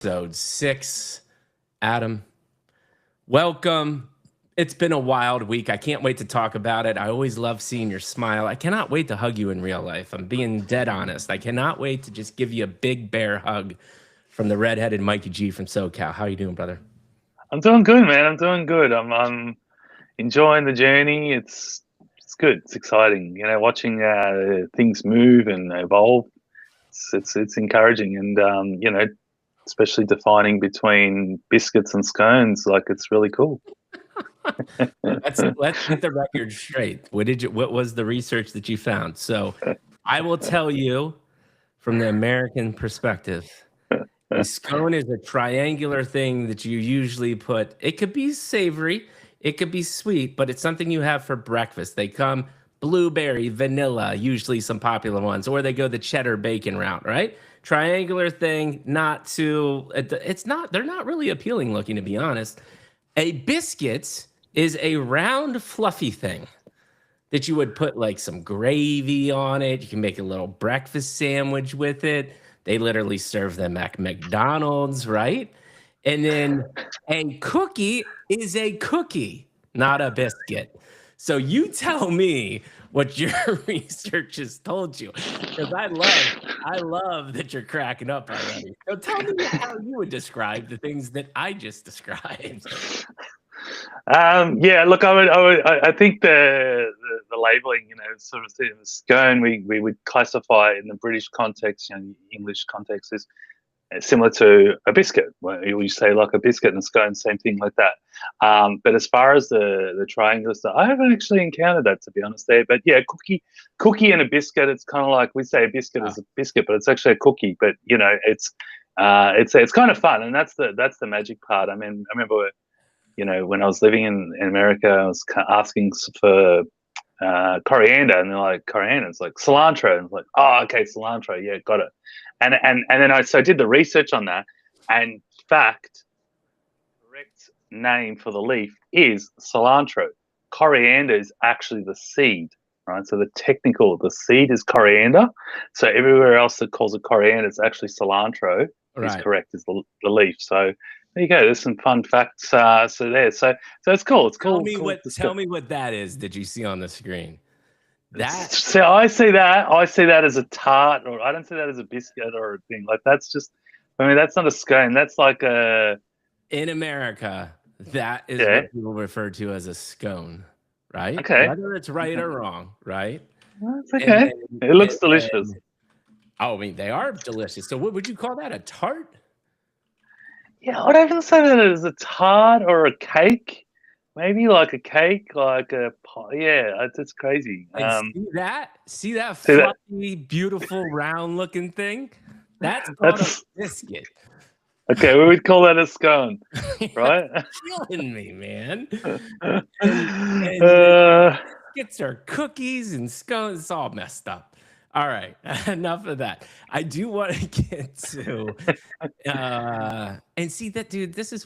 episode 6. Adam, welcome. It's been a wild week. I can't wait to talk about it. I always love seeing your smile. I cannot wait to hug you in real life. I'm being dead honest. I cannot wait to just give you a big bear hug from the redheaded Mikey G from SoCal. How you doing, brother? I'm doing good, man. I'm doing good. I'm enjoying the journey. It's good. It's exciting. Watching things move and evolve. It's encouraging, and especially defining between biscuits and scones. Like it's really cool. Let's get the record straight. What was the research that you found? So I will tell you from the American perspective. A scone is a triangular thing that you usually put. It could be savory, it could be sweet, but it's something you have for breakfast. They come blueberry, vanilla, usually some popular ones, or they go the cheddar bacon route, right? Triangular thing, not too, they're not really appealing looking, to be honest. A biscuit is a round, fluffy thing that you would put like some gravy on it. You can make a little breakfast sandwich with it. They literally serve them at McDonald's, right? And then a cookie is a cookie, not a biscuit. So you tell me what your research has told you, because I love that you're cracking up already. So tell me how you would describe the things that I just described. Yeah. Look, I think the labeling, sort of the scone, we would classify in the British context, English context is similar to a biscuit. Where you say like a biscuit and a scone, same thing like that. But as far as the triangular stuff, I haven't actually encountered that, to be honest. There, but yeah, cookie and a biscuit. It's kind of like we say a biscuit is a biscuit, but it's actually a cookie. But it's kind of fun, and that's the magic part. I mean, I remember, when I was living in America, I was asking for coriander, and they're like, coriander. It's like cilantro, and it's like, oh, okay, cilantro, yeah, got it. And then I did the research on that, and fact, correct name for the leaf is cilantro. Coriander is actually the seed, right? So the seed is coriander. So everywhere else that calls it coriander, it's actually cilantro. Is correct, is the leaf. So there you go. There's some fun facts. So it's cool. It's cool. Tell me what that is. Did you see on the screen? So I see that as a tart, or I don't see that as a biscuit or a thing. Like that's just, I mean, that's not a scone. That's like a. In America, that is what people refer to as a scone, right? Okay. Whether it's right or wrong, right? That's okay. It looks delicious. I mean, they are delicious. So what would you call that? A tart? Yeah, I would even say that as a tart or a cake. Maybe like a cake, like a pie. Yeah, it's crazy. See that fluffy, beautiful, round-looking thing? That's called a biscuit. Okay, we would call that a scone, right? Killing me, man. Biscuits are cookies and scones. It's all messed up. All right, enough of that. I do want to get to and see that, dude. This is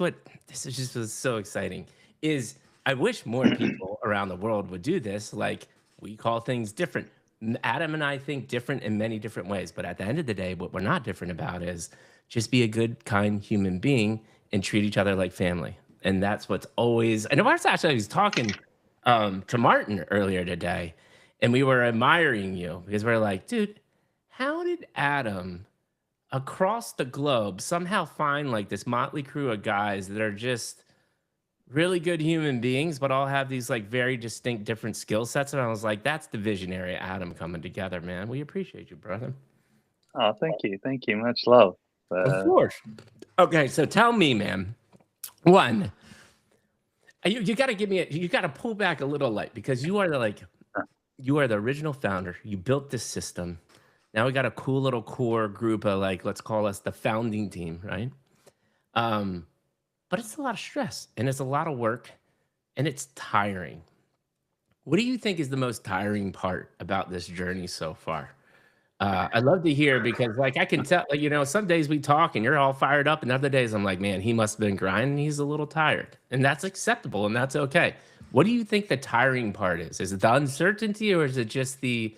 just so exciting. Is I wish more people around the world would do this. Like, we call things different. Adam and I think different in many different ways, but at the end of the day, what we're not different about is just be a good, kind human being and treat each other like family. And that's what's always. And I was talking to Martin earlier today, and we were admiring you because we're like, dude, how did Adam across the globe somehow find like this motley crew of guys that are just really good human beings, but all have these like very distinct different skill sets? And I was like, that's the visionary Adam coming together, man. We appreciate you, brother. Oh, thank you. Much love. Of course. Okay, so tell me, man. One, you got to you got to pull back a little light, because you are the original founder. You built this system. Now we got a cool little core group of, like, let's call us the founding team, right? But it's a lot of stress, and it's a lot of work, and it's tiring. What do you think is the most tiring part about this journey so far? I'd love to hear, because like I can tell, like, some days we talk and you're all fired up, and other days I'm like, man, he must have been grinding. He's a little tired, and that's acceptable, and that's okay. What do you think the tiring part is? Is it the uncertainty, or is it just the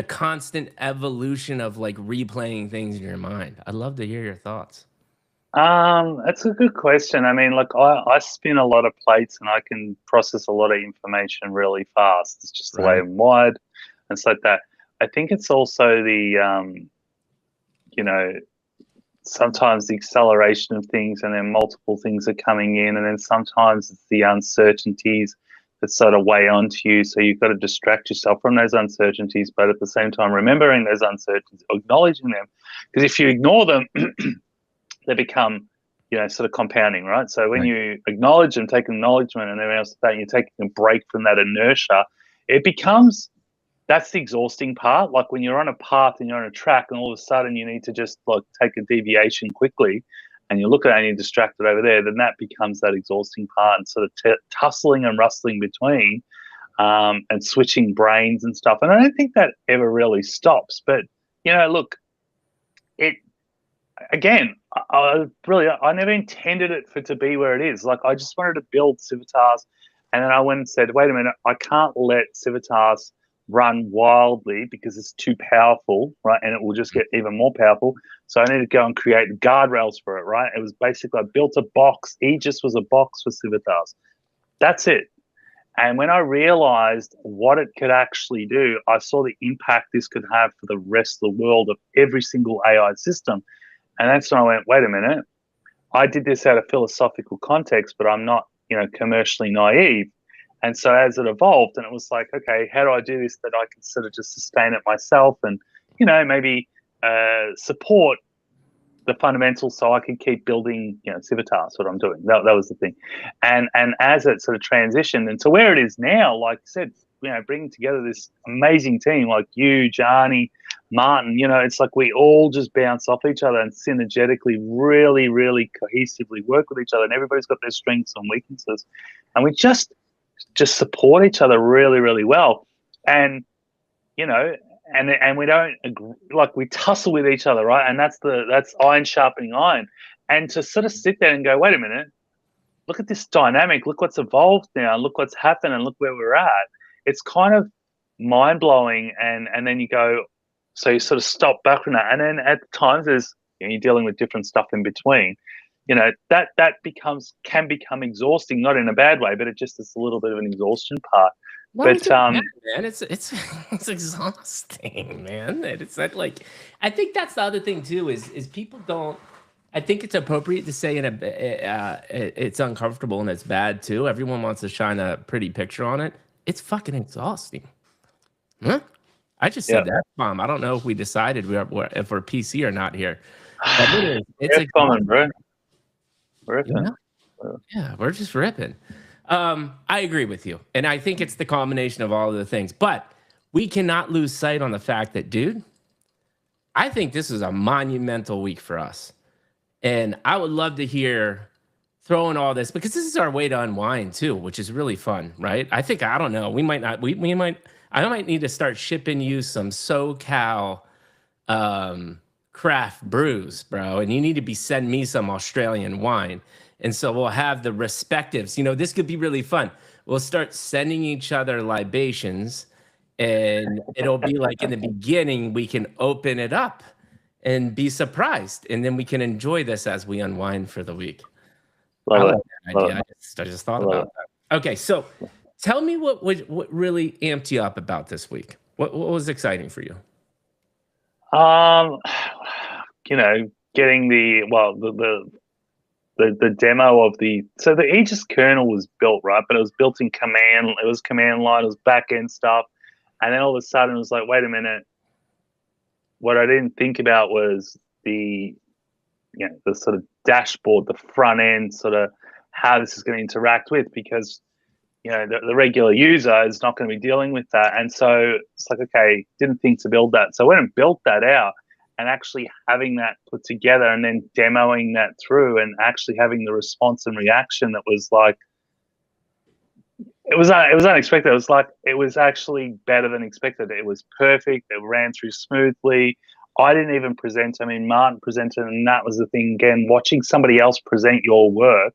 constant evolution of like replaying things in your mind? I'd love to hear your thoughts. That's a good question. I mean, like I spin a lot of plates and I can process a lot of information really fast. It's just the way Right. I'm wired and stuff like that. I think it's also the you know, sometimes the acceleration of things and then multiple things are coming in, and then sometimes it's the uncertainties that sort of weigh onto you. So you've got to distract yourself from those uncertainties, but at the same time remembering those uncertainties, acknowledging them. Because if you ignore them, they become, sort of compounding, right? So when Right. you acknowledge and take acknowledgement and everything else, that you're taking a break from that inertia, it becomes, that's the exhausting part. Like when you're on a path and you're on a track and all of a sudden you need to just like take a deviation quickly and you look at it and you're distracted over there, then that becomes that exhausting part, and sort of tussling and rustling between and switching brains and stuff. And I don't think that ever really stops. But, look, it, again, I never intended it for to be where it is. Like I just wanted to build Civitas, and then I went and said, wait a minute, I can't let Civitas run wildly because it's too powerful, right? And it will just get even more powerful. So I need to go and create guardrails for it, right? It was basically I built a box. Aegis was a box for Civitas. That's it. And when I realized what it could actually do, I saw the impact this could have for the rest of the world of every single AI system. And that's when I went, wait a minute, I did this out of philosophical context, but I'm not, commercially naive. And so as it evolved, and it was like, okay, how do I do this that I can sort of just sustain it myself and, maybe support the fundamentals so I can keep building, Civitas, what I'm doing. That was the thing. And as it sort of transitioned into where it is now, like I said, bringing together this amazing team like you, Johnny, Martin, it's like we all just bounce off each other and synergetically really, really cohesively work with each other, and everybody's got their strengths and weaknesses. And we just support each other really, really well. And, and we don't agree, like we tussle with each other, right? And that's iron sharpening iron. And to sort of sit there and go, wait a minute, look at this dynamic, look what's evolved now, look what's happened, and look where we're at. It's kind of mind blowing. And then you go, so you sort of stop back from that, and then at times there's you're dealing with different stuff in between. That can become exhausting, not in a bad way, but it just is a little bit of an exhaustion part. Why But is it bad, man? It's exhausting, man. It's not like I think that's the other thing too is people don't. I think it's appropriate to say it's uncomfortable and it's bad too. Everyone wants to shine a pretty picture on it. It's fucking exhausting. Huh? I just yeah, said that bomb. I don't know if we decided if we're PC or not here. But it's we're common, exhausting. bro. We're Yeah. Yeah, we're just ripping. I agree with you. And I think it's the combination of all of the things. But we cannot lose sight on the fact that, dude, I think this is a monumental week for us. And I would love to hear throwing all this because this is our way to unwind too, which is really fun, right? I don't know. We might not, we might, I might need to start shipping you some SoCal craft brews, bro. And you need to be sending me some Australian wine. And so we'll have the respectives. This could be really fun. We'll start sending each other libations, and it'll be like in the beginning, we can open it up and be surprised. And then we can enjoy this as we unwind for the week. I like that idea. I just thought about that. Okay, so tell me what really amped you up about this week. What was exciting for you? Getting the demo of the Aegis kernel was built, right, but it was built in command. It was command line. It was back end stuff, and then all of a sudden it was like, wait a minute. What I didn't think about was the sort of dashboard, the front end, sort of how this is going to interact with, because the regular user is not going to be dealing with that. And so it's like, okay, didn't think to build that. So I went and built that out, and actually having that put together and then demoing that through and actually having the response and reaction that was like, it was unexpected. It was like, it was actually better than expected. It was perfect. It ran through smoothly. I didn't even present. I mean, Martin presented, and that was the thing. Again, watching somebody else present your work,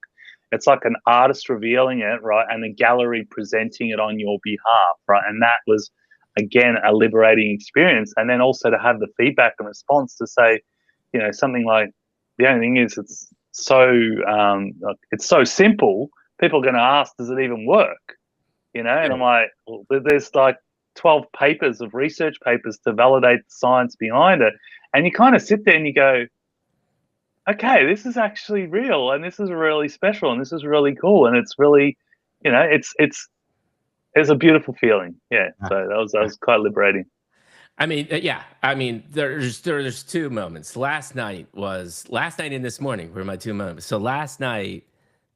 it's like an artist revealing it, right, and the gallery presenting it on your behalf, right? And that was, again, a liberating experience. And then also to have the feedback and response to say, something like, the only thing is it's it's so simple. People are going to ask, does it even work? And I'm like, well, there's like 12 papers of research papers to validate the science behind it. And you kind of sit there and you go, okay, this is actually real, and this is really special, and this is really cool, and it's really, it's a beautiful feeling. Yeah. So that was quite liberating. I mean, yeah. I mean, there's two moments. Last night and this morning were my two moments. So last night,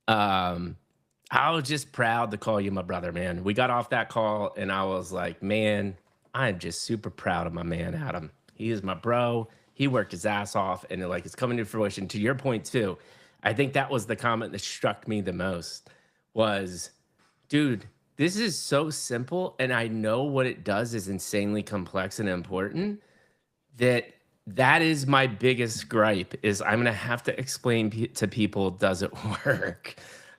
I was just proud to call you my brother, man. We got off that call, and I was like, man, I'm just super proud of my man, Adam. He is my bro. He worked his ass off, and like it's coming to fruition. To your point too, I think that was the comment that struck me the most. Was, dude, this is so simple, and I know what it does is insanely complex and important. That is my biggest gripe is I'm gonna have to explain to people, does it work?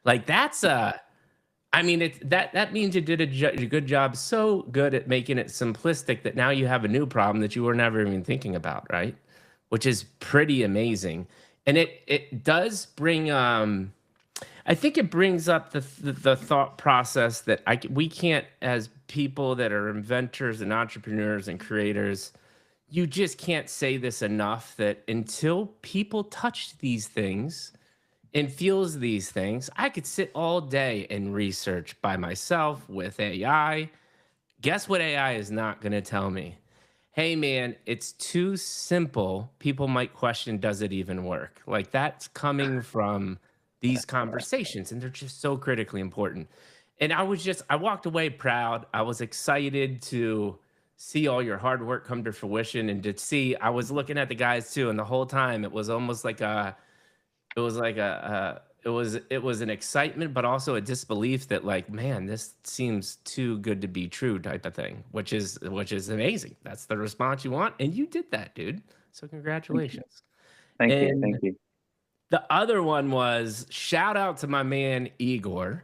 Like that's I mean, that means you did a good job, so good at making it simplistic that now you have a new problem that you were never even thinking about, right? Which is pretty amazing, and it does bring I think it brings up the thought process that we can't, as people that are inventors and entrepreneurs and creators, you just can't say this enough, that until people touch these things and feels these things, I could sit all day and research by myself with AI. Guess what AI is not going to tell me? Hey, man, it's too simple. People might question, does it even work? Like that's coming from these conversations, and they're just so critically important. And I walked away proud. I was excited to see all your hard work come to fruition, and to see, I was looking at the guys too, and the whole time it was almost like it was an excitement, but also a disbelief that like, man, this seems too good to be true type of thing, which is amazing. That's the response you want, and you did that, dude. So congratulations. Thank you. And Thank you. the other one was shout out to my man Igor.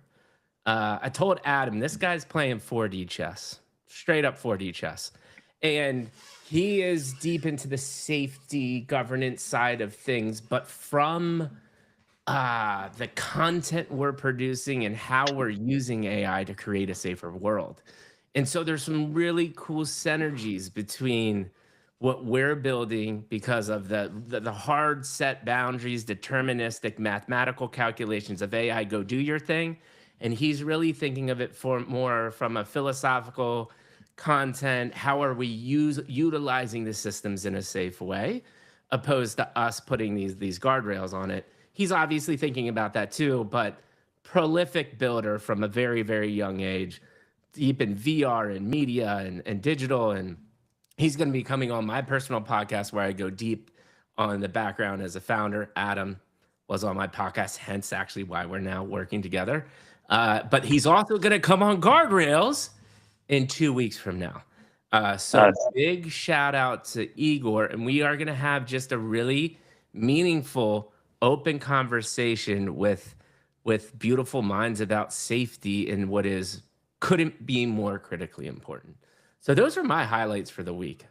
I told Adam, this guy's playing 4D chess, straight up 4D chess. And he is deep into the safety governance side of things, but from the content we're producing and how we're using AI to create a safer world. And so there's some really cool synergies between what we're building because of the hard set boundaries, deterministic mathematical calculations of AI, go do your thing. And he's really thinking of it for more from a philosophical content. How are we utilizing the systems in a safe way, opposed to us putting these guardrails on it? He's obviously thinking about that too, but prolific builder from a very, very young age, deep in VR and media and digital. And he's going to be coming on my personal podcast where I go deep on the background as a founder. Adam was on my podcast, hence actually why we're now working together. But he's also going to come on Guardrails in 2 weeks from now. So big shout out to Igor. And we are going to have just a really meaningful, open conversation with beautiful minds about safety and what couldn't be more critically important. So those are my highlights for the week.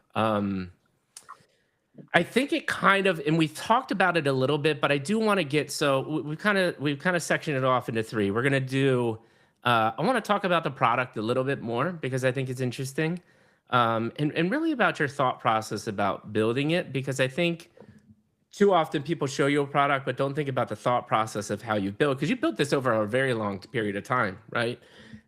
I think it kind of, and we've talked about it a little bit, but I do want to get, so we've kind of sectioned it off into three. We're going to do, I want to talk about the product a little bit more because I think it's interesting. And really about your thought process about building it, because I think too often people show you a product, but don't think about the thought process of how you build, because you built this over a very long period of time, right?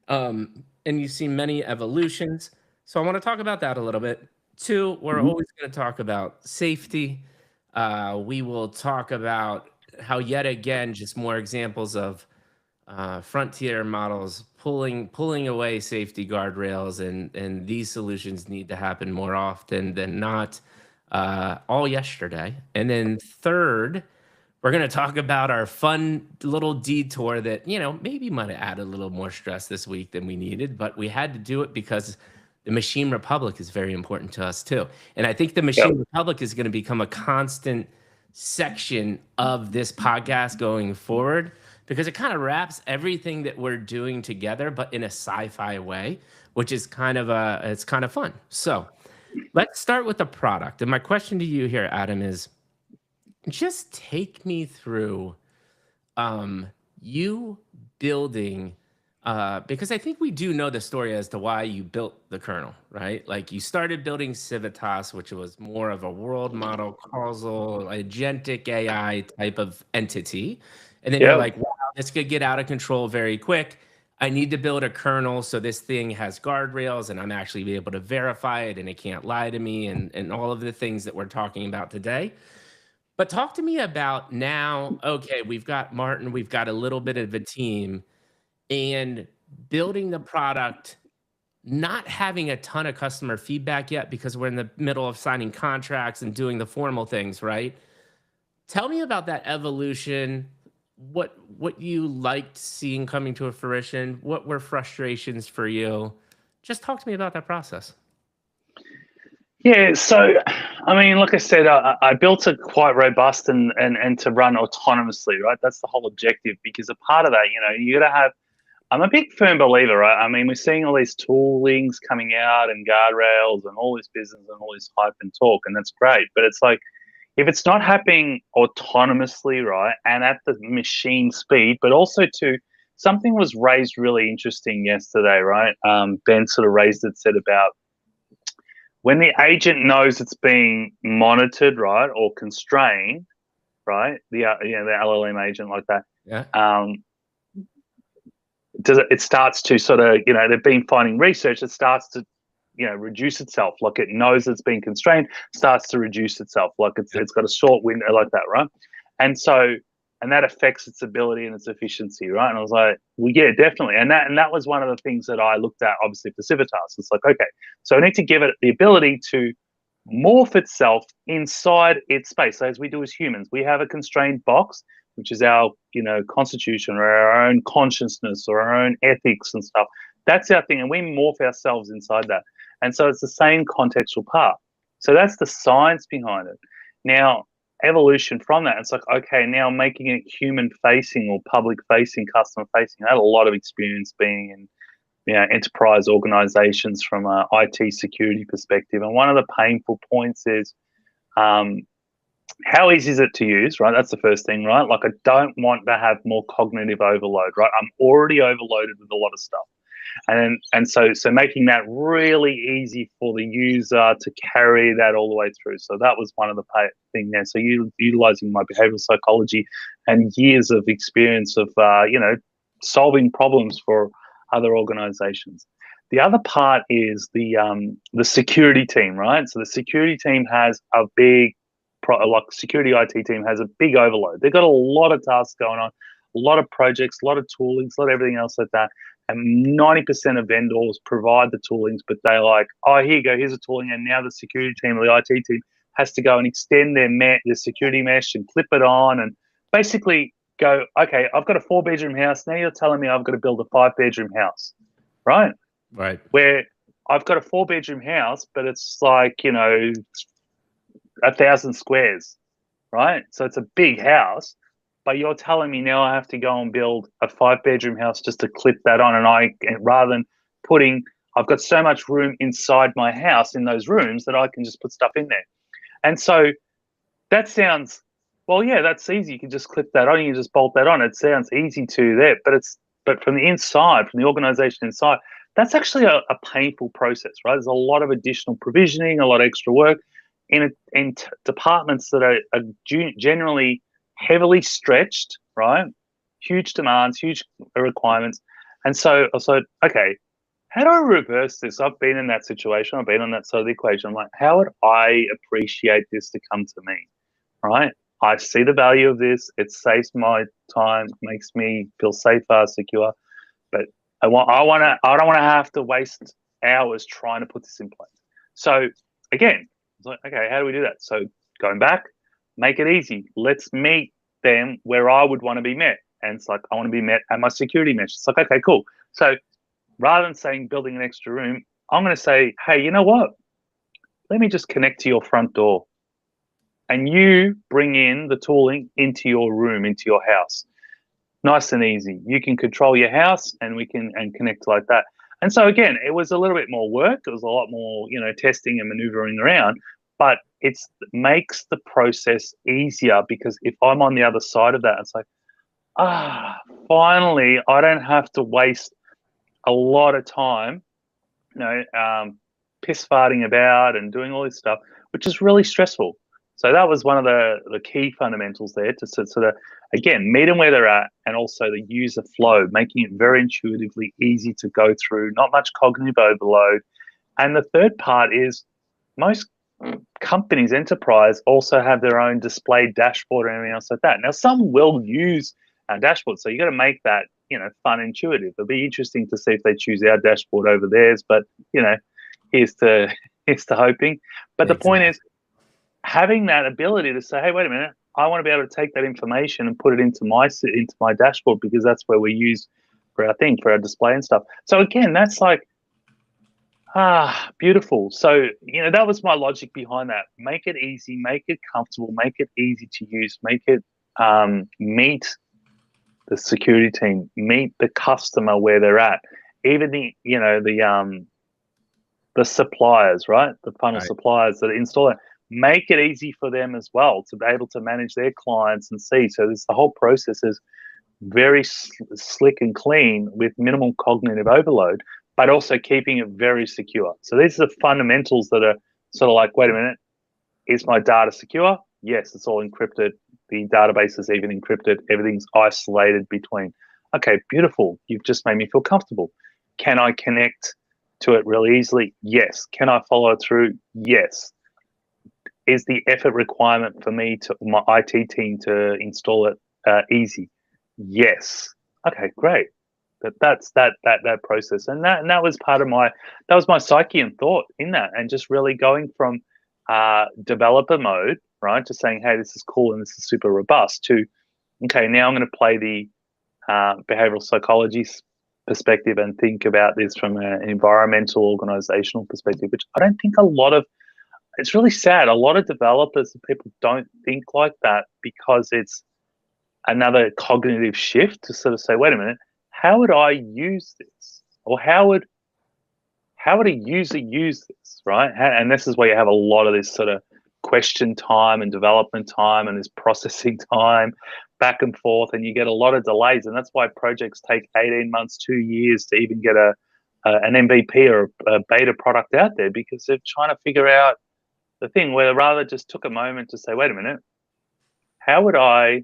And you've seen many evolutions. So I want to talk about that a little bit. Two, we're always going to talk about safety. We will talk about how, yet again, just more examples of frontier models pulling away safety guardrails, and these solutions need to happen more often than not. All yesterday. And then third, we're going to talk about our fun little detour that, maybe might have added a little more stress this week than we needed, but we had to do it because the Machine Republic is very important to us too. And I think the Machine Republic is going to become a constant section of this podcast going forward, because it kind of wraps everything that we're doing together, but in a sci-fi way, which is it's kind of fun. So let's start with the product. And my question to you here, Adam, is just take me through um, you building, because I think we do know the story as to why you built the kernel, right? Like you started building Civitas, which was more of a world model, causal, agentic AI type of entity. And then you're Yeah. like, wow, this could get out of control very quick. I need to build a kernel so this thing has guardrails and I'm actually be able to verify it and it can't lie to me and all of the things that we're talking about today. But talk to me about now, okay, we've got Martin, we've got a little bit of a team and building the product, not having a ton of customer feedback yet because we're in the middle of signing contracts and doing the formal things, right? Tell me about that evolution. What you liked seeing coming to a fruition? What were frustrations for you? Just talk to me about that process. Yeah, so I mean, like I said, I built it quite robust and to run autonomously, right? That's the whole objective because a part of that, you gotta have. I'm a big firm believer, right? I mean, we're seeing all these toolings coming out and guardrails and all this business and all this hype and talk, and that's great. But it's like if it's not happening autonomously, right, and at the machine speed, but also to something was raised really interesting yesterday, right? Ben sort of raised it, said about when the agent knows it's being monitored, right, or constrained, right, the LLM agent like that, Yeah. it starts to sort of, they've been finding research, it starts to, reduce itself. Like it knows it's being constrained, starts to reduce itself. Like Yeah. it's got a short window like that, right? And so, and that affects its ability and its efficiency, right? And I was like, well, yeah, definitely. And that was one of the things that I looked at, obviously, for Civitas. It's like, okay, so I need to give it the ability to morph itself inside its space. So as we do as humans, we have a constrained box, which is our, constitution or our own consciousness or our own ethics and stuff. That's our thing. And we morph ourselves inside that. And so it's the same contextual part. So that's the science behind it. Now, evolution from that, it's like, okay, now making it human facing or public facing, customer facing. I had a lot of experience being in enterprise organizations from a IT security perspective. And one of the painful points is um, how easy is it to use, right? That's the first thing, right? Like I don't want to have more cognitive overload, right? I'm already overloaded with a lot of stuff. And so making that really easy for the user to carry that all the way through. So that was one of the thing there. So you utilizing my behavioral psychology and years of experience of solving problems for other organizations. The other part is the security team, right? So the security team has a big like security IT team has a big overload. They've got a lot of tasks going on, a lot of projects, a lot of toolings, a lot of everything else like that. And 90% of vendors provide the toolings, but they're like, oh, here you go, here's a tooling. And now the security team or the IT team has to go and extend their security mesh and clip it on and basically go, okay, I've got a 4-bedroom house. Now you're telling me I've got to build a 5-bedroom house, right? Right. Where I've got a 4-bedroom house, but it's like, 1,000 squares, right? So it's a big house, but you're telling me now I have to go and build a 5-bedroom house just to clip that on, and rather than I've got so much room inside my house in those rooms that I can just put stuff in there. And so that sounds, well, yeah, that's easy. You can just clip that on, you can just bolt that on. It sounds easy to there, but from the inside, from the organization inside, that's actually a painful process, right? There's a lot of additional provisioning, a lot of extra work in departments that are generally heavily stretched, right? Huge demands, huge requirements. And so I said, okay, how do I reverse this? I've been in that situation. I've been on that side of the equation. I'm like, how would I appreciate this to come to me, right? I see the value of this. It saves my time, makes me feel safer, secure. But I don't want to have to waste hours trying to put this in place. So again, it's like, okay, how do we do that? So going back, make it easy. Let's meet them where I would want to be met. And it's like, I want to be met at my security mesh. It's like, okay, cool. So rather than saying building an extra room, I'm going to say, hey, you know what? Let me just connect to your front door. And you bring in the tooling into your room, into your house. Nice and easy. You can control your house and we can connect like that. And so again, it was a little bit more work. It was a lot more, testing and maneuvering around, but it makes the process easier because if I'm on the other side of that, it's like, finally, I don't have to waste a lot of time, piss farting about and doing all this stuff, which is really stressful. So that was one of the key fundamentals there to sort of, again, meet them where they're at, and also the user flow, making it very intuitively easy to go through, not much cognitive overload. And the third part is most companies, enterprise, also have their own display dashboard and everything else like that. Now, some will use our dashboard, so you got to make that fun, intuitive. It'll be interesting to see if they choose our dashboard over theirs, but here's to hoping. But the point is having that ability to say, hey, wait a minute, I want to be able to take that information and put it into my dashboard, because that's where we use for our display and stuff. So again, that's like, beautiful. So, that was my logic behind that. Make it easy, make it comfortable, make it easy to use, make it meet the security team, meet the customer where they're at. Even the suppliers, right? The funnel suppliers that install it, make it easy for them as well to be able to manage their clients and see. So the whole process is very slick and clean with minimal cognitive overload, but also keeping it very secure. So these are the fundamentals that are sort of like, wait a minute, is my data secure? Yes, it's all encrypted. The database is even encrypted. Everything's isolated between. Okay, beautiful. You've just made me feel comfortable. Can I connect to it really easily? Yes. Can I follow it through? Yes. Is the effort requirement for me to my IT team to install it easy? Yes. Okay, great. That's that process, and that was part of my psyche and thought in that, and just really going from developer mode, right, to saying, hey, this is cool and this is super robust, to okay, now I'm going to play the behavioral psychology perspective and think about this from an environmental organizational perspective, which I don't think it's really sad. A lot of developers and people don't think like that, because it's another cognitive shift to sort of say, wait a minute, how would I use this? Or how would a user use this, right? And this is where you have a lot of this sort of question time and development time and this processing time back and forth, and you get a lot of delays. And that's why projects take 18 months, 2 years to even get an MVP or a beta product out there, because they're trying to figure out the thing, where rather just took a moment to say, wait a minute, how would I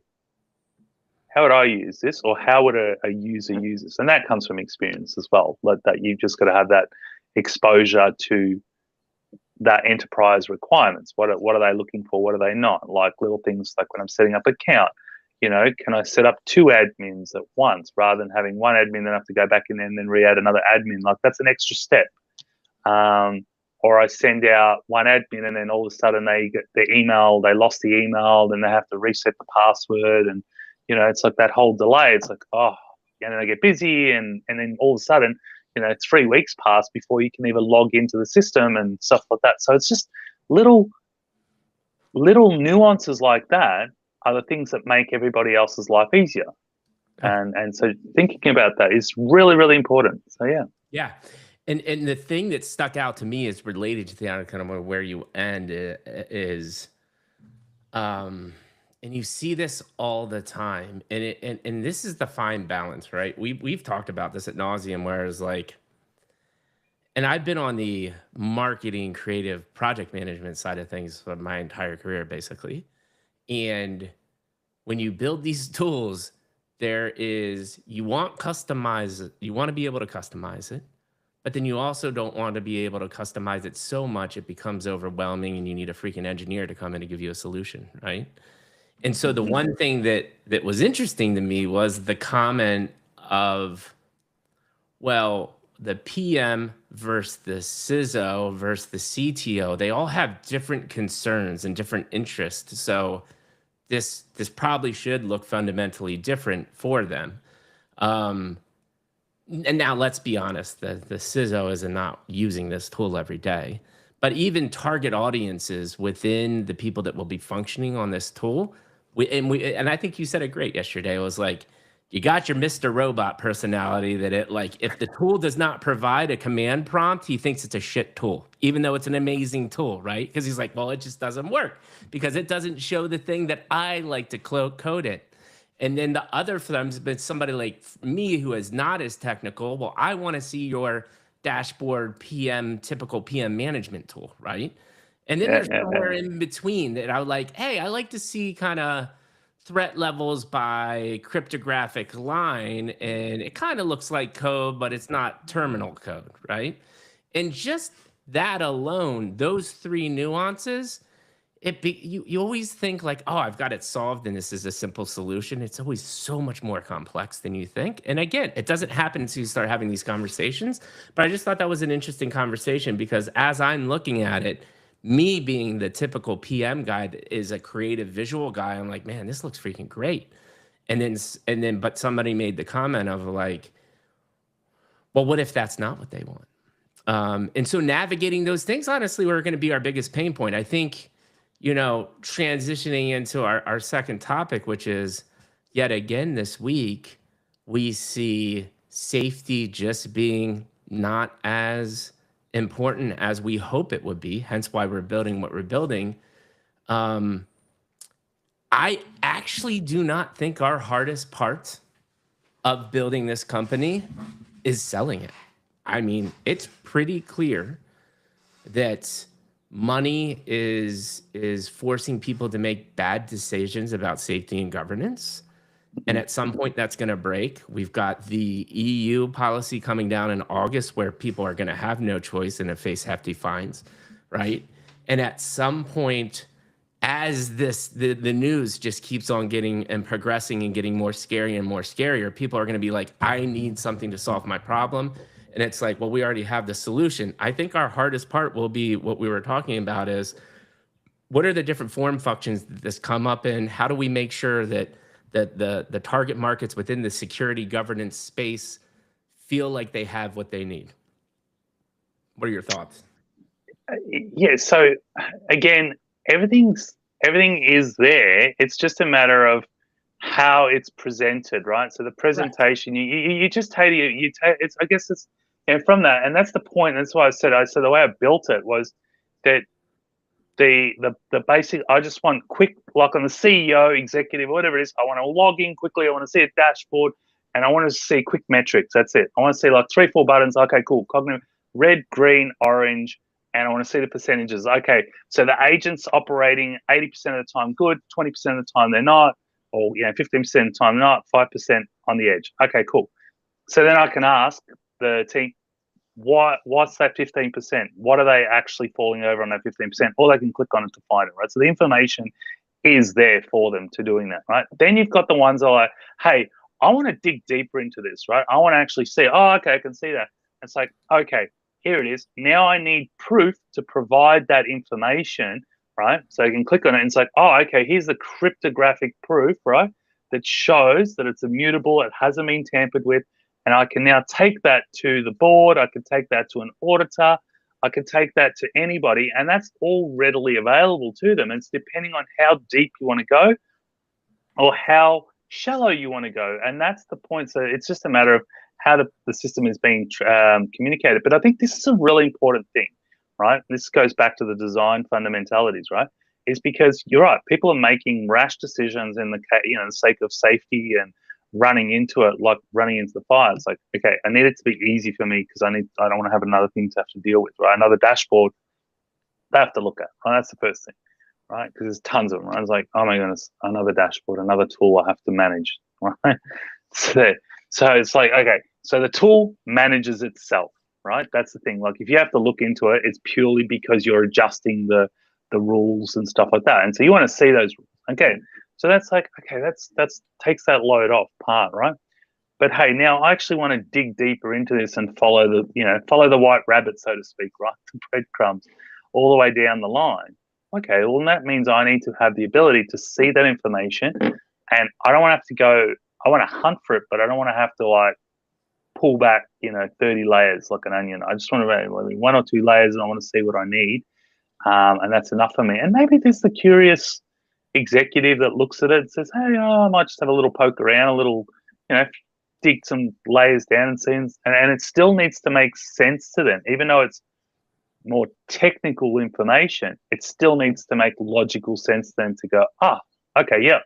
use this, or how would a user use this? And that comes from experience as well. That you've just got to have that exposure to that enterprise requirements. What are they looking for? What are they not? Like little things like when I'm setting up an account, can I set up 2 admins at once rather than having one admin, then have to go back in and then re-add another admin? Like that's an extra step. Or I send out one admin and then all of a sudden they get their email, they lost the email, then they have to reset the password, and it's like that whole delay. It's like, and then I get busy, and then all of a sudden, 3 weeks pass before you can even log into the system and stuff like that. So it's just little nuances like that are the things that make everybody else's life easier. And so thinking about that is really, really important. So yeah. Yeah. And the thing that stuck out to me is related to the kind of where you end is, and you see this all the time, and this is the fine balance, right? We've talked about this ad nauseum, whereas like, and I've been on the marketing, creative, project management side of things for my entire career, basically. And when you build these tools, you want to be able to customize it. But then you also don't want to be able to customize it so much it becomes overwhelming and you need a freaking engineer to come in and give you a solution, right? And so the one thing that was interesting to me was the comment of, well, the PM versus the CISO versus the CTO, they all have different concerns and different interests. So this probably should look fundamentally different for them. And now let's be honest, the CISO is not using this tool every day, but even target audiences within the people that will be functioning on this tool. And I think you said it great yesterday. It was like, you got your Mr. Robot personality that if the tool does not provide a command prompt, he thinks it's a shit tool, even though it's an amazing tool, right? Because he's like, well, it just doesn't work because it doesn't show the thing that I like to code it. And then the other for them has been somebody like me who is not as technical. Well, I want to see your dashboard PM, typical PM management tool, right? And then Yeah, there's yeah, somewhere in between that I would like, hey, I like to see kind of threat levels by cryptographic line. And it kind of looks like code, but it's not terminal code, right? And just that alone, those three nuances, you always think like, oh, I've got it solved and this is a simple solution. It's always so much more complex than you think. And again, it doesn't happen until you start having these conversations. But I just thought that was an interesting conversation because as I'm looking at it, me being the typical PM guy that is a creative visual guy, I'm like, man, this looks freaking great. But somebody made the comment of like, well, what if that's not what they want? And so navigating those things, honestly, were going to be our biggest pain point. I think, transitioning into our second topic, which is yet again this week, we see safety just being not as important as we hope it would be, hence why we're building what we're building. I actually do not think our hardest part of building this company is selling it. I mean, it's pretty clear that money is forcing people to make bad decisions about safety and governance. And at some point that's going to break. We've got the EU policy coming down in August where people are going to have no choice and to face hefty fines, right? And at some point, as the news just keeps on getting and progressing and getting more scary and more scarier, people are going to be like, I need something to solve my problem. And it's like, well, we already have the solution. I think our hardest part will be what we were talking about is what are the different form functions that this come up in? How do we make sure that the target markets within the security governance space feel like they have what they need? What are your thoughts? yeah. So again, everything is there. It's just a matter of how it's presented, right? So the presentation, you just take it's, I guess it's, from that, and that's the point. That's why I said the way I built it was that the basic, I just want quick, like on the CEO, executive, whatever it is, I want to log in quickly, I want to see a dashboard, and I want to see quick metrics. That's it. I want to see like 3-4 buttons. Okay, cool. Cognitive, red, green, orange, and I want to see the percentages. Okay, so the agent's operating 80% of the time good, 20% of the time they're not, or 15% of the time not, 5% on the edge. Okay, cool. So then I can ask the team, what's that 15%? What are they actually falling over on that 15%? Or they can click on it to find it, right? So the information is there for them to doing that, right? Then you've got the ones that are like, hey, I want to dig deeper into this, right? I want to actually see, oh, okay, I can see that. It's like, okay, here it is. Now I need proof to provide that information, right? So you can click on it and it's like, oh, okay, here's the cryptographic proof, right? That shows that it's immutable, it hasn't been tampered with. And I can now take that to the board. I can take that to an auditor. I can take that to anybody. And that's all readily available to them. It's depending on how deep you want to go or how shallow you want to go. And that's the point. So it's just a matter of how the system is being communicated. But I think this is a really important thing, right? This goes back to the design fundamentalities, right? Is because you're right. People are making rash decisions in the sake of safety and running into it, like running into the fire. It's like, okay, I need it to be easy for me because I don't want to have another thing to have to deal with, right? Another dashboard they have to look at. Right? That's the first thing, right? Because there's tons of them. Right? It's like, oh my goodness, another dashboard, another tool I have to manage, right? So it's like, okay, so the tool manages itself, right? That's the thing. Like if you have to look into it, it's purely because you're adjusting the rules and stuff like that. And so you want to see those rules. Okay. So that's like, okay, that's takes that load off part, right? But hey, now I actually want to dig deeper into this and follow the white rabbit, so to speak, right? The breadcrumbs all the way down the line. Okay, well that means I need to have the ability to see that information, and I don't want to have to go. I want to hunt for it, but I don't want to have to like pull back, 30 layers like an onion. I just want to maybe 1 or 2 layers, and I want to see what I need, and that's enough for me. And maybe there's the curious executive that looks at it and says, hey, I might just have a little poke around, a little, dig some layers down and see, and it still needs to make sense to them, even though it's more technical information. It still needs to make logical sense then to go, okay, yeah,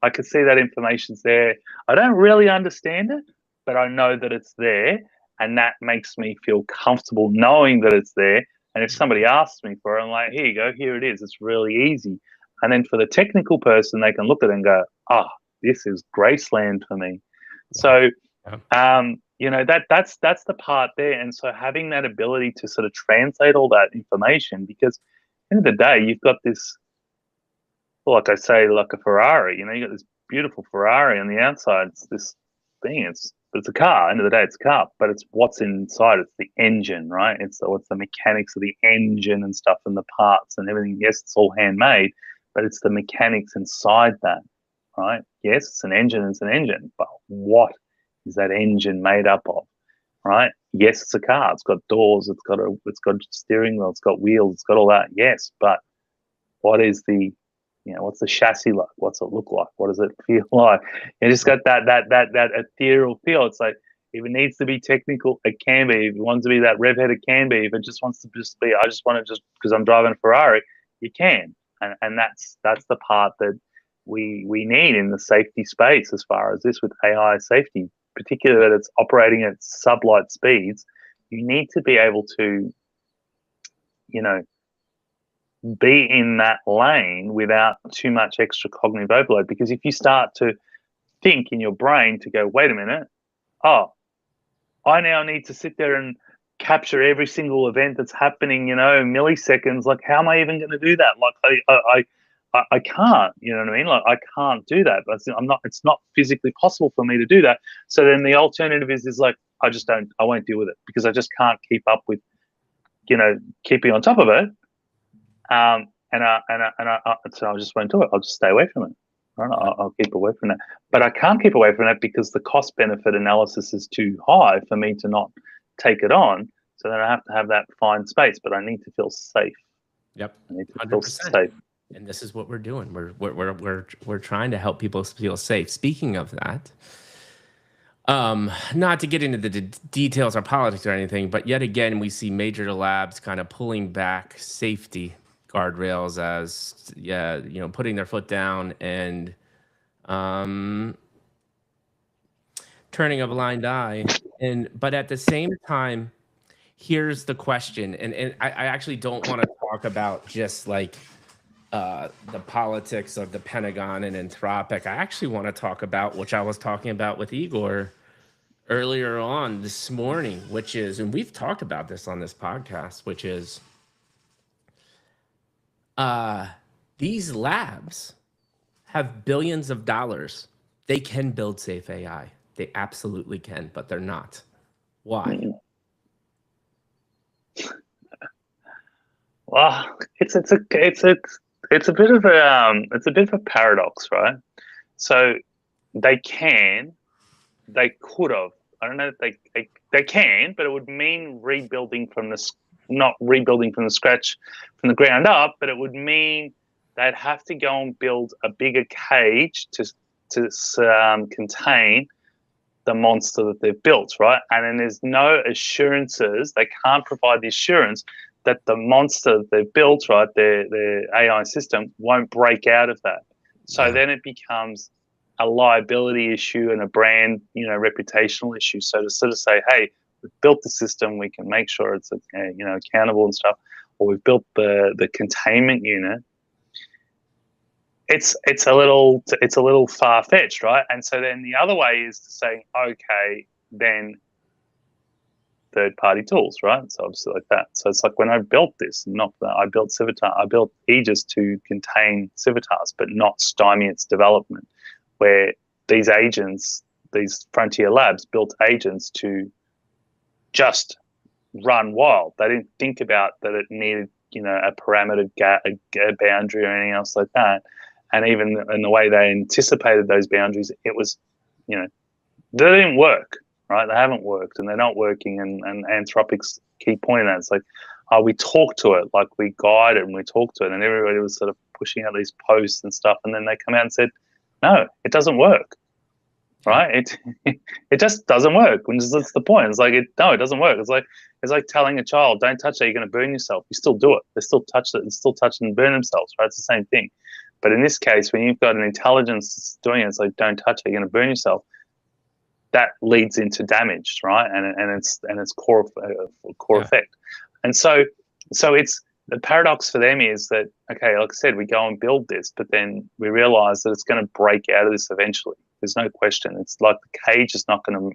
I can see that information's there. I don't really understand it, but I know that it's there, and that makes me feel comfortable knowing that it's there. And if somebody asks me for it, I'm like, here you go, here it is. It's really easy. And then for the technical person, they can look at it and go, oh, this is Graceland for me. So, that's the part there. And so having that ability to sort of translate all that information, because at the end of the day, you've got this, like I say, like a Ferrari, you got this beautiful Ferrari on the outside. It's this thing. It's a car. End of the day, it's a car, but it's what's inside. It's the engine, right? It's the mechanics of the engine and stuff and the parts and everything. Yes, it's all handmade, but it's the mechanics inside that, right? Yes, it's an engine, but what is that engine made up of, right? Yes, it's a car. It's got doors. It's got steering wheel. It's got wheels. It's got all that. Yes, but what is the what's the chassis like? What's it look like? What does it feel like? You just got that ethereal feel. It's like, if it needs to be technical, it can be. If it wants to be that rev head, it can be. If it just wants to just be, I just want to just because I'm driving a Ferrari, you can. And that's the part that we need in the safety space as far as this with AI safety, particularly that it's operating at sublight speeds. You need to be able to, be in that lane without too much extra cognitive overload. Because if you start to think in your brain to go, wait a minute, I now need to sit there and capture every single event that's happening, in milliseconds. Like, how am I even going to do that? Like, I can't, you know what I mean? Like, I can't do that. But it's not physically possible for me to do that. So then the alternative is like, I won't deal with it because I just can't keep up with, keeping on top of it. So I just won't do it. I'll just stay away from it. Right? I'll keep away from that. But I can't keep away from that because the cost benefit analysis is too high for me to not take it on. So then I have to have that fine space, but I need to feel safe. Yep. I need to 100%. feel safe. And this is what we're doing. We're trying to help people feel safe. Speaking of that, not to get into the details or politics or anything, but yet again, we see major labs kind of pulling back safety guardrails as putting their foot down and turning a blind eye. But at the same time, here's the question, and I actually don't want to talk about just like the politics of the Pentagon and Anthropic. I actually want to talk about, which I was talking about with Igor earlier on this morning, which is, and we've talked about this on this podcast, which is these labs have billions of dollars. They can build safe AI. They absolutely can, but they're not. Why? Well, it's a bit of a paradox, right? So they could have. I don't know if they can, but it would mean not rebuilding from the scratch, from the ground up, but it would mean they'd have to go and build a bigger cage to contain the monster that they've built, right? And then there's no assurances. They can't provide the assurance that the monster that they've built, right, their AI system, won't break out of that. So then it becomes a liability issue and a brand, reputational issue. So to sort of say, hey, we've built the system, we can make sure it's accountable and stuff, or we've built the containment unit. It's a little far fetched, right? And so then the other way is to say, okay, then third party tools, right? So obviously like that. So it's like when I built this, I built Civitas, I built Aegis to contain Civitas, but not stymie its development. Where these agents, these frontier labs, built agents to just run wild. They didn't think about that it needed, a parameter a boundary or anything else like that. And even in the way they anticipated those boundaries, it was, they didn't work, right? They haven't worked and they're not working. And Anthropic's key point in that, it's like, we talk to it, like we guide it and we talk to it. And everybody was sort of pushing out these posts and stuff. And then they come out and said, no, it doesn't work, right? It just doesn't work. That's the point. It's like, it doesn't work. It's like telling a child, don't touch that, you're going to burn yourself. You still do it. They still touch it and still touch and burn themselves, right? It's the same thing. But in this case, when you've got an intelligence that's doing it, it's like, don't touch it, you're going to burn yourself. That leads into damage, right? And it's core effect. And so it's the paradox for them is that, okay, like I said, we go and build this, but then we realize that it's going to break out of this eventually. There's no question. It's like the cage is not going to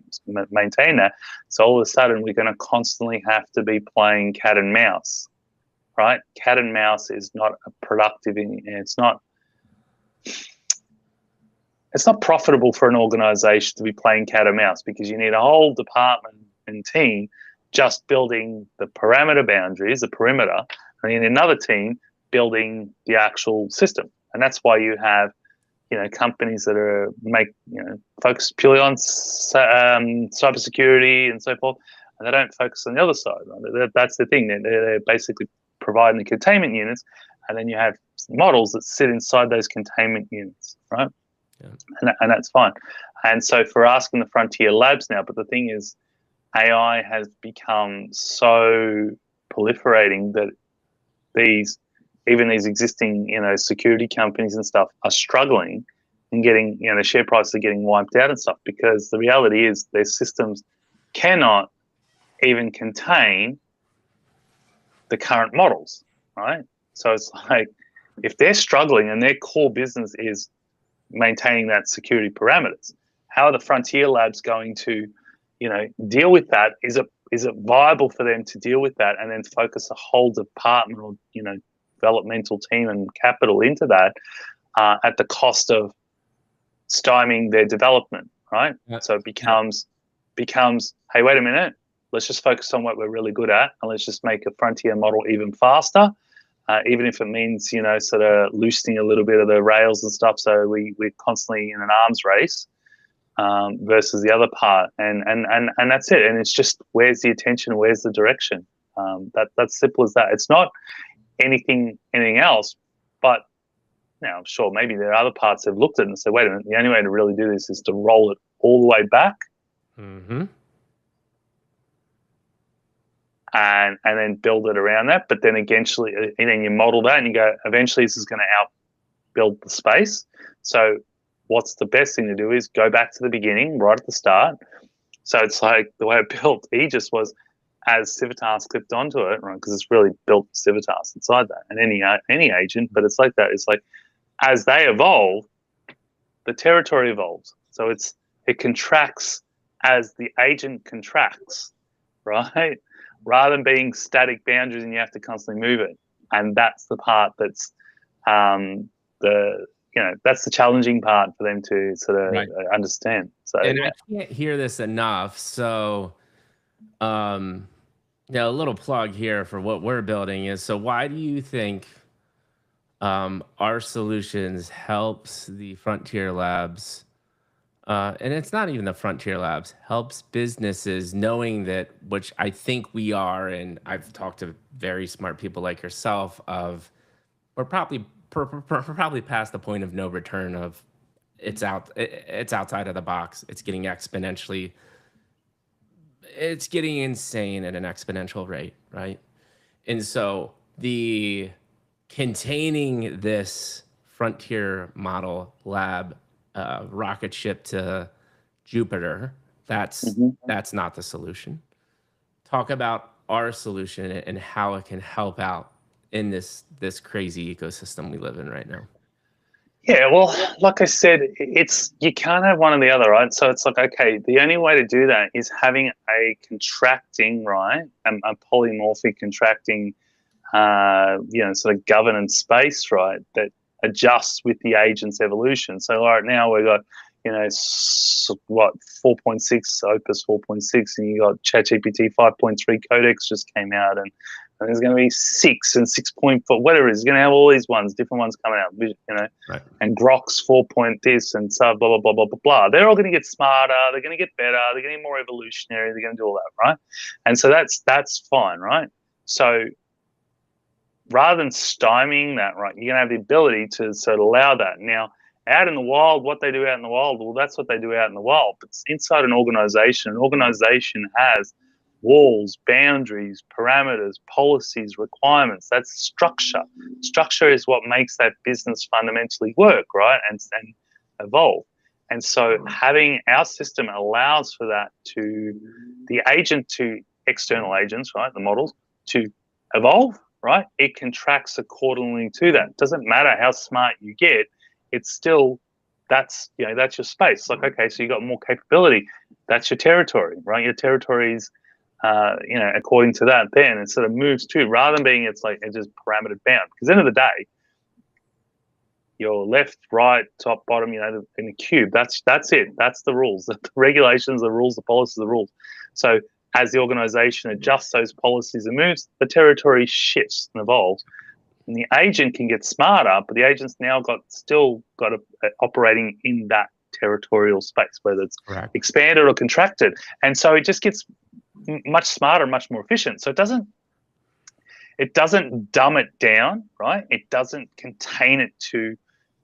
maintain that. So all of a sudden, we're going to constantly have to be playing cat and mouse, right? Cat and mouse is not a productive. It's not profitable for an organization to be playing cat and mouse, because you need a whole department and team just building the parameter boundaries, the perimeter, and then another team building the actual system. And that's why you have, companies that are focused purely on cybersecurity and so forth, and they don't focus on the other side. Right? That's the thing. They're basically providing the containment units, and then you have models that sit inside those containment units, right? Yeah. And that's fine. And so for asking the frontier labs now, but the thing is, AI has become so proliferating that even these existing, security companies and stuff are struggling and getting, the share prices are getting wiped out and stuff, because the reality is their systems cannot even contain the current models, right? So it's like, if they're struggling and their core business is maintaining that security parameters, how are the frontier labs going to, deal with that? Is it viable for them to deal with that and then focus a whole department or, developmental team and capital into that at the cost of stymieing their development, right? Yeah. So it becomes, hey, wait a minute, let's just focus on what we're really good at, and let's just make a frontier model even faster, even if it means, sort of loosening a little bit of the rails and stuff. So we're constantly in an arms race versus the other part, and that's it. And it's just, where's the attention, where's the direction? That's simple as that. It's not anything else. But now, I'm sure maybe there are other parts that have looked at it and said, wait a minute, the only way to really do this is to roll it all the way back. Mm-hmm. And then build it around that. But then eventually, and then you model that and you go, eventually this is going to outbuild the space. So what's the best thing to do is go back to the beginning, right at the start. So it's like the way I built Aegis was, as Civitas clipped onto it, right? Because it's really built Civitas inside that, and any agent. But it's like that. It's like, as they evolve, the territory evolves. So it contracts as the agent contracts, right? Rather than being static boundaries and you have to constantly move it. And that's the part that's that's the challenging part for them to sort of understand. So, and I can't hear this enough. So, a little plug here for what we're building is, so why do you think our solutions helps the frontier labs, and it's not even the frontier labs, helps businesses knowing that, which I think we are, and I've talked to very smart people like yourself, of we're probably past the point of no return of it's outside of the box. It's getting exponentially, it's getting insane at an exponential rate, right? And so the containing this frontier model lab rocket ship to Jupiter, that's not the solution. Talk about our solution and how it can help out in this crazy ecosystem we live in right now. Yeah, well, like I said, you can't have one or the other, right? So it's like, okay, the only way to do that is having a contracting, right, a polymorphic contracting, sort of governance space, right, that adjusts with the agent's evolution. So right now we've got, 4.6, Opus 4.6, and you got ChatGPT 5.3 Codex just came out, and there's going to be 6 and 6.4, whatever it is. You're going to have all these different ones coming out, right. And Grok's 4. This and so blah, blah, blah, blah, blah, blah. They're all going to get smarter. They're going to get better. They're going to get more evolutionary. They're going to do all that, right? And so that's fine, right? So rather than stymieing that, right, you're going to have the ability to sort of allow that. Now, out in the wild, what they do out in the wild, well, that's what they do out in the wild. But inside an organization has walls, boundaries, parameters, policies, requirements. That's structure. Structure is what makes that business fundamentally work, right? And evolve. And so having our system allows for that to the agent to external agents, right? The models to evolve, right? It contracts accordingly to that. It doesn't matter how smart you get, it's still that's that's your space. Like, okay, so you got more capability. That's your territory, right? Your territory is according to that, then it sort of moves too, rather than being it's just parameter bound. Because at the end of the day, your left, right, top, bottom, in a cube, that's it. That's the rules, the regulations, the rules, the policies, the rules. So as the organization adjusts those policies and moves, the territory shifts and evolves. And the agent can get smarter, but the agent's now still got operating in that territorial space, whether it's expanded or contracted. And so it just gets much smarter, much more efficient. So it doesn't dumb it down, right? It doesn't contain it to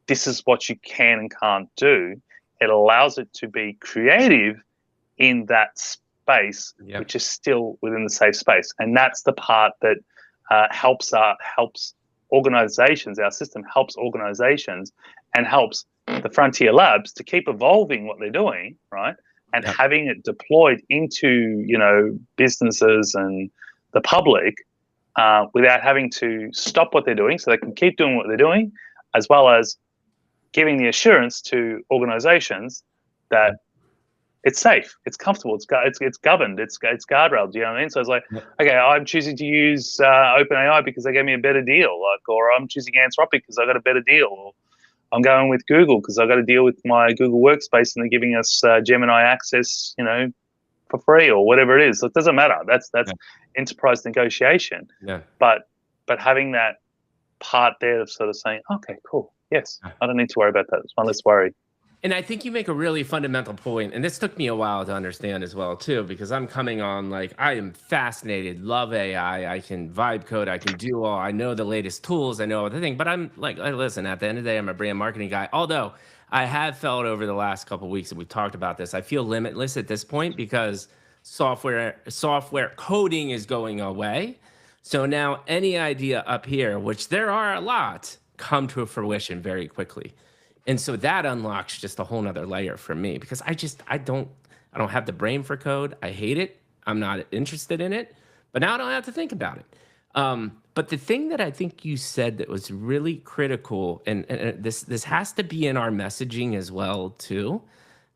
this is what you can and can't do. It allows it to be creative in that space, which is still within the safe space. And that's the part that helps organizations. Our system helps organizations and helps the frontier labs to keep evolving what they're doing, right? And having it deployed into businesses and the public without having to stop what they're doing, so they can keep doing what they're doing, as well as giving the assurance to organizations that it's safe, it's comfortable, it's governed, it's guardrailed. You know what I mean? So it's like, okay, I'm choosing to use OpenAI because they gave me a better deal, or I'm choosing Anthropic because I got a better deal, or I'm going with Google because I got to deal with my Google Workspace and they're giving us Gemini access, for free or whatever it is. So it doesn't matter. That's enterprise negotiation. Yeah. But having that part there of sort of saying, okay, cool, yes, I don't need to worry about that. It's one less worry. And I think you make a really fundamental point, and this took me a while to understand as well too, because I'm coming on I am fascinated, love AI, I can vibe code, I can do I know the latest tools, I know everything, but I'm listen, at the end of the day, I'm a brand marketing guy. Although I have felt over the last couple of weeks that we've talked about this, I feel limitless at this point because software coding is going away. So now any idea up here, which there are a lot, come to fruition very quickly. And so that unlocks just a whole nother layer for me because I don't have the brain for code. I hate it. I'm not interested in it, but now I don't have to think about it. But the thing that I think you said that was really critical, and this has to be in our messaging as well too,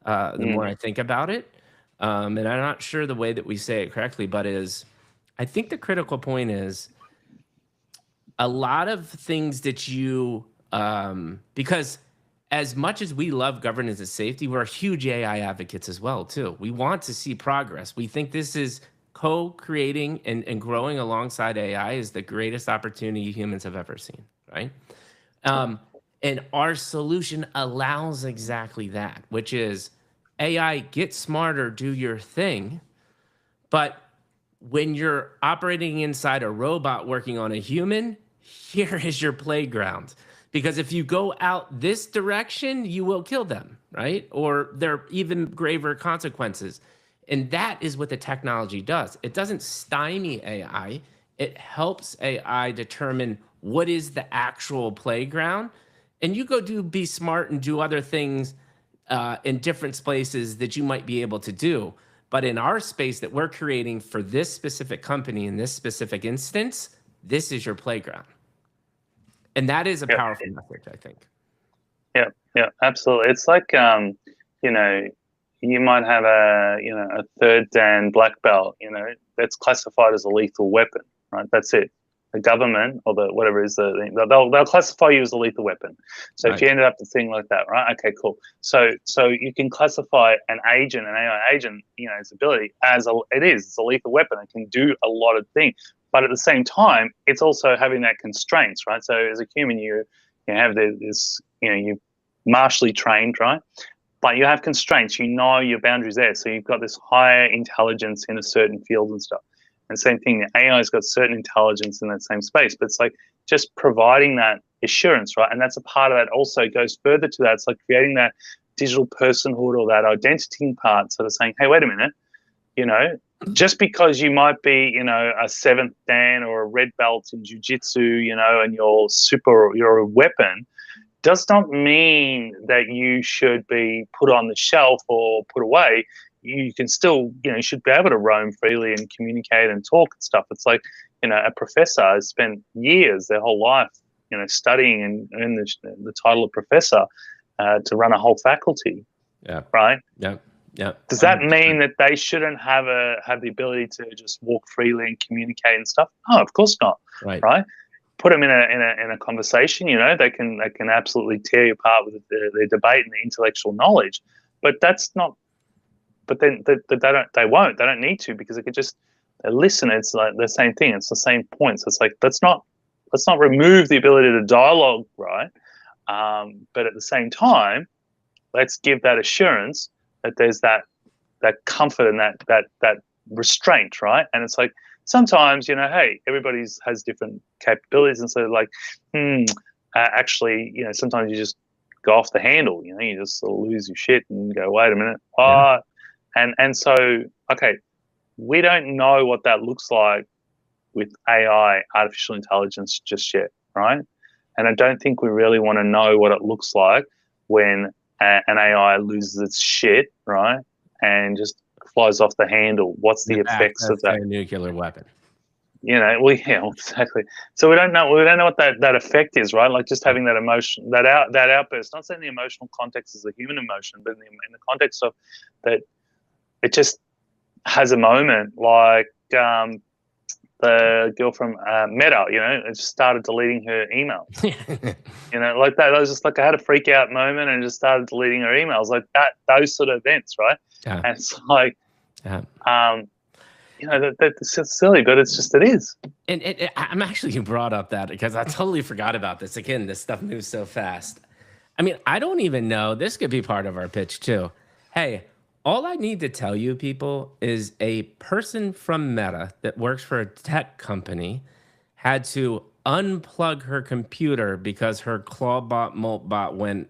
the more I think about it, and I'm not sure the way that we say it correctly, but I think the critical point is a lot of things that you, because as much as we love governance and safety, we're huge AI advocates as well, too. We want to see progress. We think this is co-creating and growing alongside AI is the greatest opportunity humans have ever seen, right? And our solution allows exactly that, which is AI, get smarter, do your thing. But when you're operating inside a robot working on a human, here is your playground. Because if you go out this direction, you will kill them, right? Or there are even graver consequences. And that is what the technology does. It doesn't stymie AI. It helps AI determine what is the actual playground. And you go be smart and do other things in different places that you might be able to do. But in our space that we're creating for this specific company in this specific instance, this is your playground. And that is a powerful message, I think. Yeah, absolutely. It's like, you might have a third Dan black belt, that's classified as a lethal weapon, right? That's it. The government or whatever is they'll classify you as a lethal weapon. So if you ended up with a thing like that, right? Okay, cool. So you can classify an AI agent, its ability as it's a lethal weapon. It can do a lot of things. But at the same time, it's also having that constraints, right? So as a human, you have this, you're martially trained, right? But you have constraints. Your boundaries there. So you've got this higher intelligence in a certain field and stuff. And same thing, the AI's got certain intelligence in that same space. But it's like just providing that assurance, right? And that's a part of that also goes further to that. It's like creating that digital personhood or that identity part. So they're saying, hey, wait a minute, just because you might be, a seventh Dan or a red belt in jiu-jitsu, and you're a weapon, does not mean that you should be put on the shelf or put away. You can still, you should be able to roam freely and communicate and talk and stuff. It's like, a professor has spent years, their whole life, studying and earn the title of professor to run a whole faculty. Yeah. Right. Yeah. Yeah. Does that mean that they shouldn't have the ability to just walk freely and communicate and stuff? No, of course not. Right. Put them in a conversation. They can absolutely tear you apart with the debate and the intellectual knowledge. But that's not. But then they won't. They don't need to, because they listen. It's like the same thing. It's the same points. It's like let's not remove the ability to dialogue, right? But at the same time, let's give that assurance that there's that comfort and that restraint, right? And it's like sometimes, hey, everybody has different capabilities, and so like, actually, sometimes you just go off the handle. You just sort of lose your shit and go, wait a minute, and so okay, we don't know what that looks like with AI, artificial intelligence, just yet, right? And I don't think we really want to know what it looks like when an AI loses its shit, right, and just flies off the handle. What's the effects of that? A nuclear weapon. Well, yeah, exactly. So we don't know what that effect is, right? Like just having that emotion, that outburst. Not saying the emotional context is a human emotion, but in the context of that, it just has a moment like the girl from Meta, it just started deleting her emails. Like that. I was just like, I had a freak out moment and just started deleting her emails, like that. Those sort of events, right? Yeah. And it's like, that's silly, but it's just, it is. And I'm actually, you brought up that because I totally forgot about this. Again, this stuff moves so fast. I mean, I don't even know. This could be part of our pitch too. Hey, all I need to tell you people is a person from Meta that works for a tech company had to unplug her computer because her Clawbot Moltbot went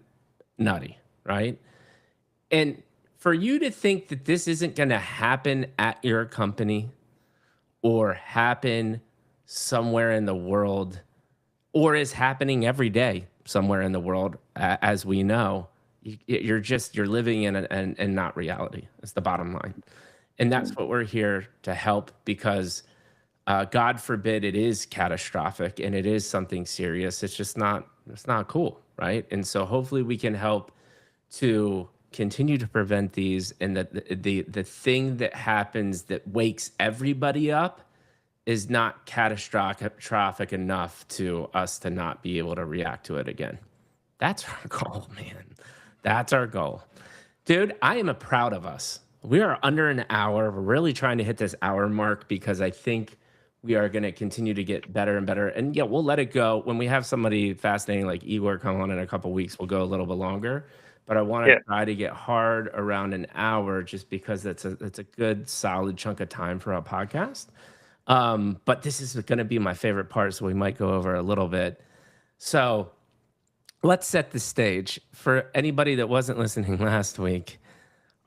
nutty, right? And for you to think that this isn't going to happen at your company or happen somewhere in the world, or is happening every day somewhere in the world, as we know, you're living in and not reality. It's the bottom line. And that's what we're here to help, because God forbid it is catastrophic and it is something serious. It's not cool, right? And so hopefully we can help to continue to prevent these, and that the thing that happens that wakes everybody up is not catastrophic enough to us to not be able to react to it again. That's our goal, man. That's our goal. Dude, I am proud of us. We are under an hour. We're really trying to hit this hour mark because I think we are going to continue to get better and better. And yeah, we'll let it go. When we have somebody fascinating like Igor come on in a couple of weeks, we'll go a little bit longer. But I want to try to get hard around an hour, just because that's a good solid chunk of time for a podcast. But this is going to be my favorite part, so we might go over a little bit. So let's set the stage for anybody that wasn't listening last week.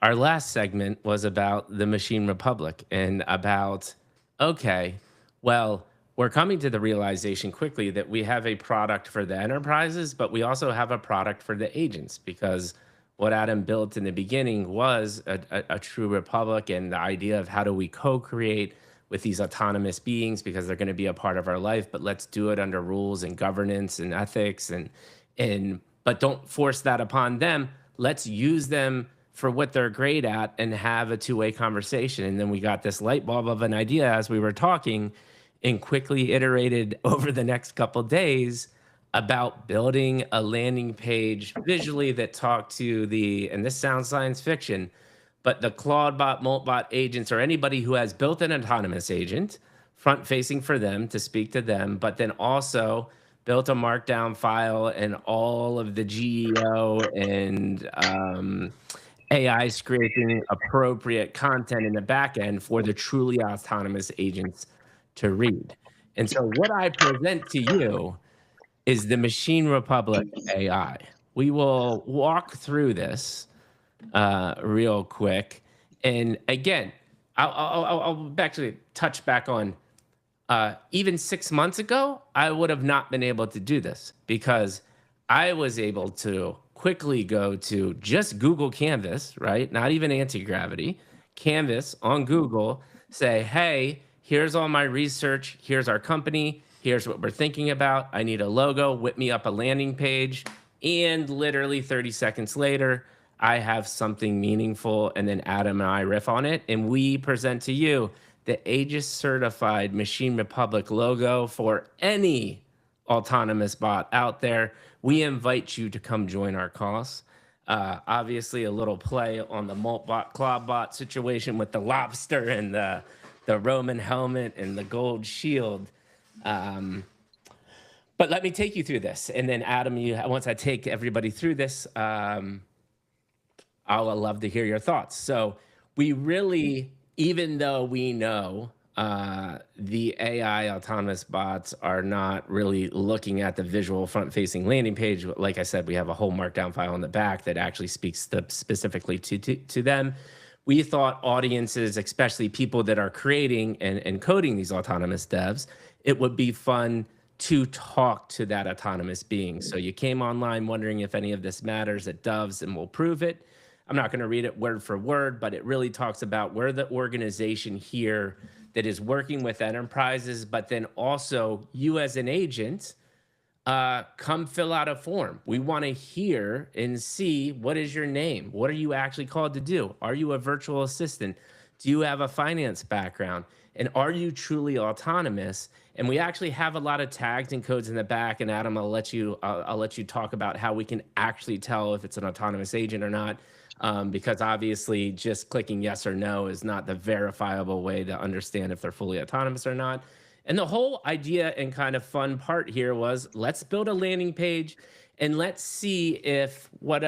Our last segment was about the Machine Republic and about, okay, well, we're coming to the realization quickly that we have a product for the enterprises, but we also have a product for the agents, because what Adam built in the beginning was a true republic, and the idea of how do we co-create with these autonomous beings, because they're going to be a part of our life, but let's do it under rules and governance and ethics, but don't force that upon them. Let's use them for what they're great at and have a two-way conversation. And then we got this light bulb of an idea as we were talking, and quickly iterated over the next couple of days about building a landing page visually that talked to and this sounds science fiction, but the Clawbot, Moltbot agents, or anybody who has built an autonomous agent front facing for them to speak to them, but then also built a markdown file and all of the GEO and AI scraping appropriate content in the back end for the truly autonomous agents to read. And so what I present to you is the Machine Republic AI. We will walk through this real quick. And again, I'll actually touch back on even 6 months ago, I would have not been able to do this because I was able to quickly go to just Google Canvas, right? Not even anti gravity, Canvas on Google, say, hey, here's all my research. Here's our company. Here's what we're thinking about. I need a logo. Whip me up a landing page. And literally 30 seconds later, I have something meaningful. And then Adam and I riff on it. And we present to you the Aegis certified Machine Republic logo for any autonomous bot out there. We invite you to come join our cause. Obviously, a little play on the Moltbot Clawbot situation with the lobster and the Roman helmet and the gold shield. But let me take you through this. And then, Adam, once I take everybody through this, I'll love to hear your thoughts. So we really, even though we know the AI autonomous bots are not really looking at the visual front-facing landing page, like I said, we have a whole markdown file on the back that actually speaks specifically to them. We thought audiences, especially people that are creating and coding these autonomous devs, it would be fun to talk to that autonomous being. So you came online wondering if any of this matters, it does, and we'll prove it. I'm not going to read it word for word, but it really talks about where the organization here that is working with enterprises, but then also you as an agent, come fill out a form. We want to hear and see, what is your name? What are you actually called to do? Are you a virtual assistant? Do you have a finance background? And are you truly autonomous? And we actually have a lot of tags and codes in the back. And Adam, I'll let you talk about how we can actually tell if it's an autonomous agent or not. Because obviously just clicking yes or no is not the verifiable way to understand if they're fully autonomous or not. And the whole idea and kind of fun part here was, let's build a landing page and let's see if what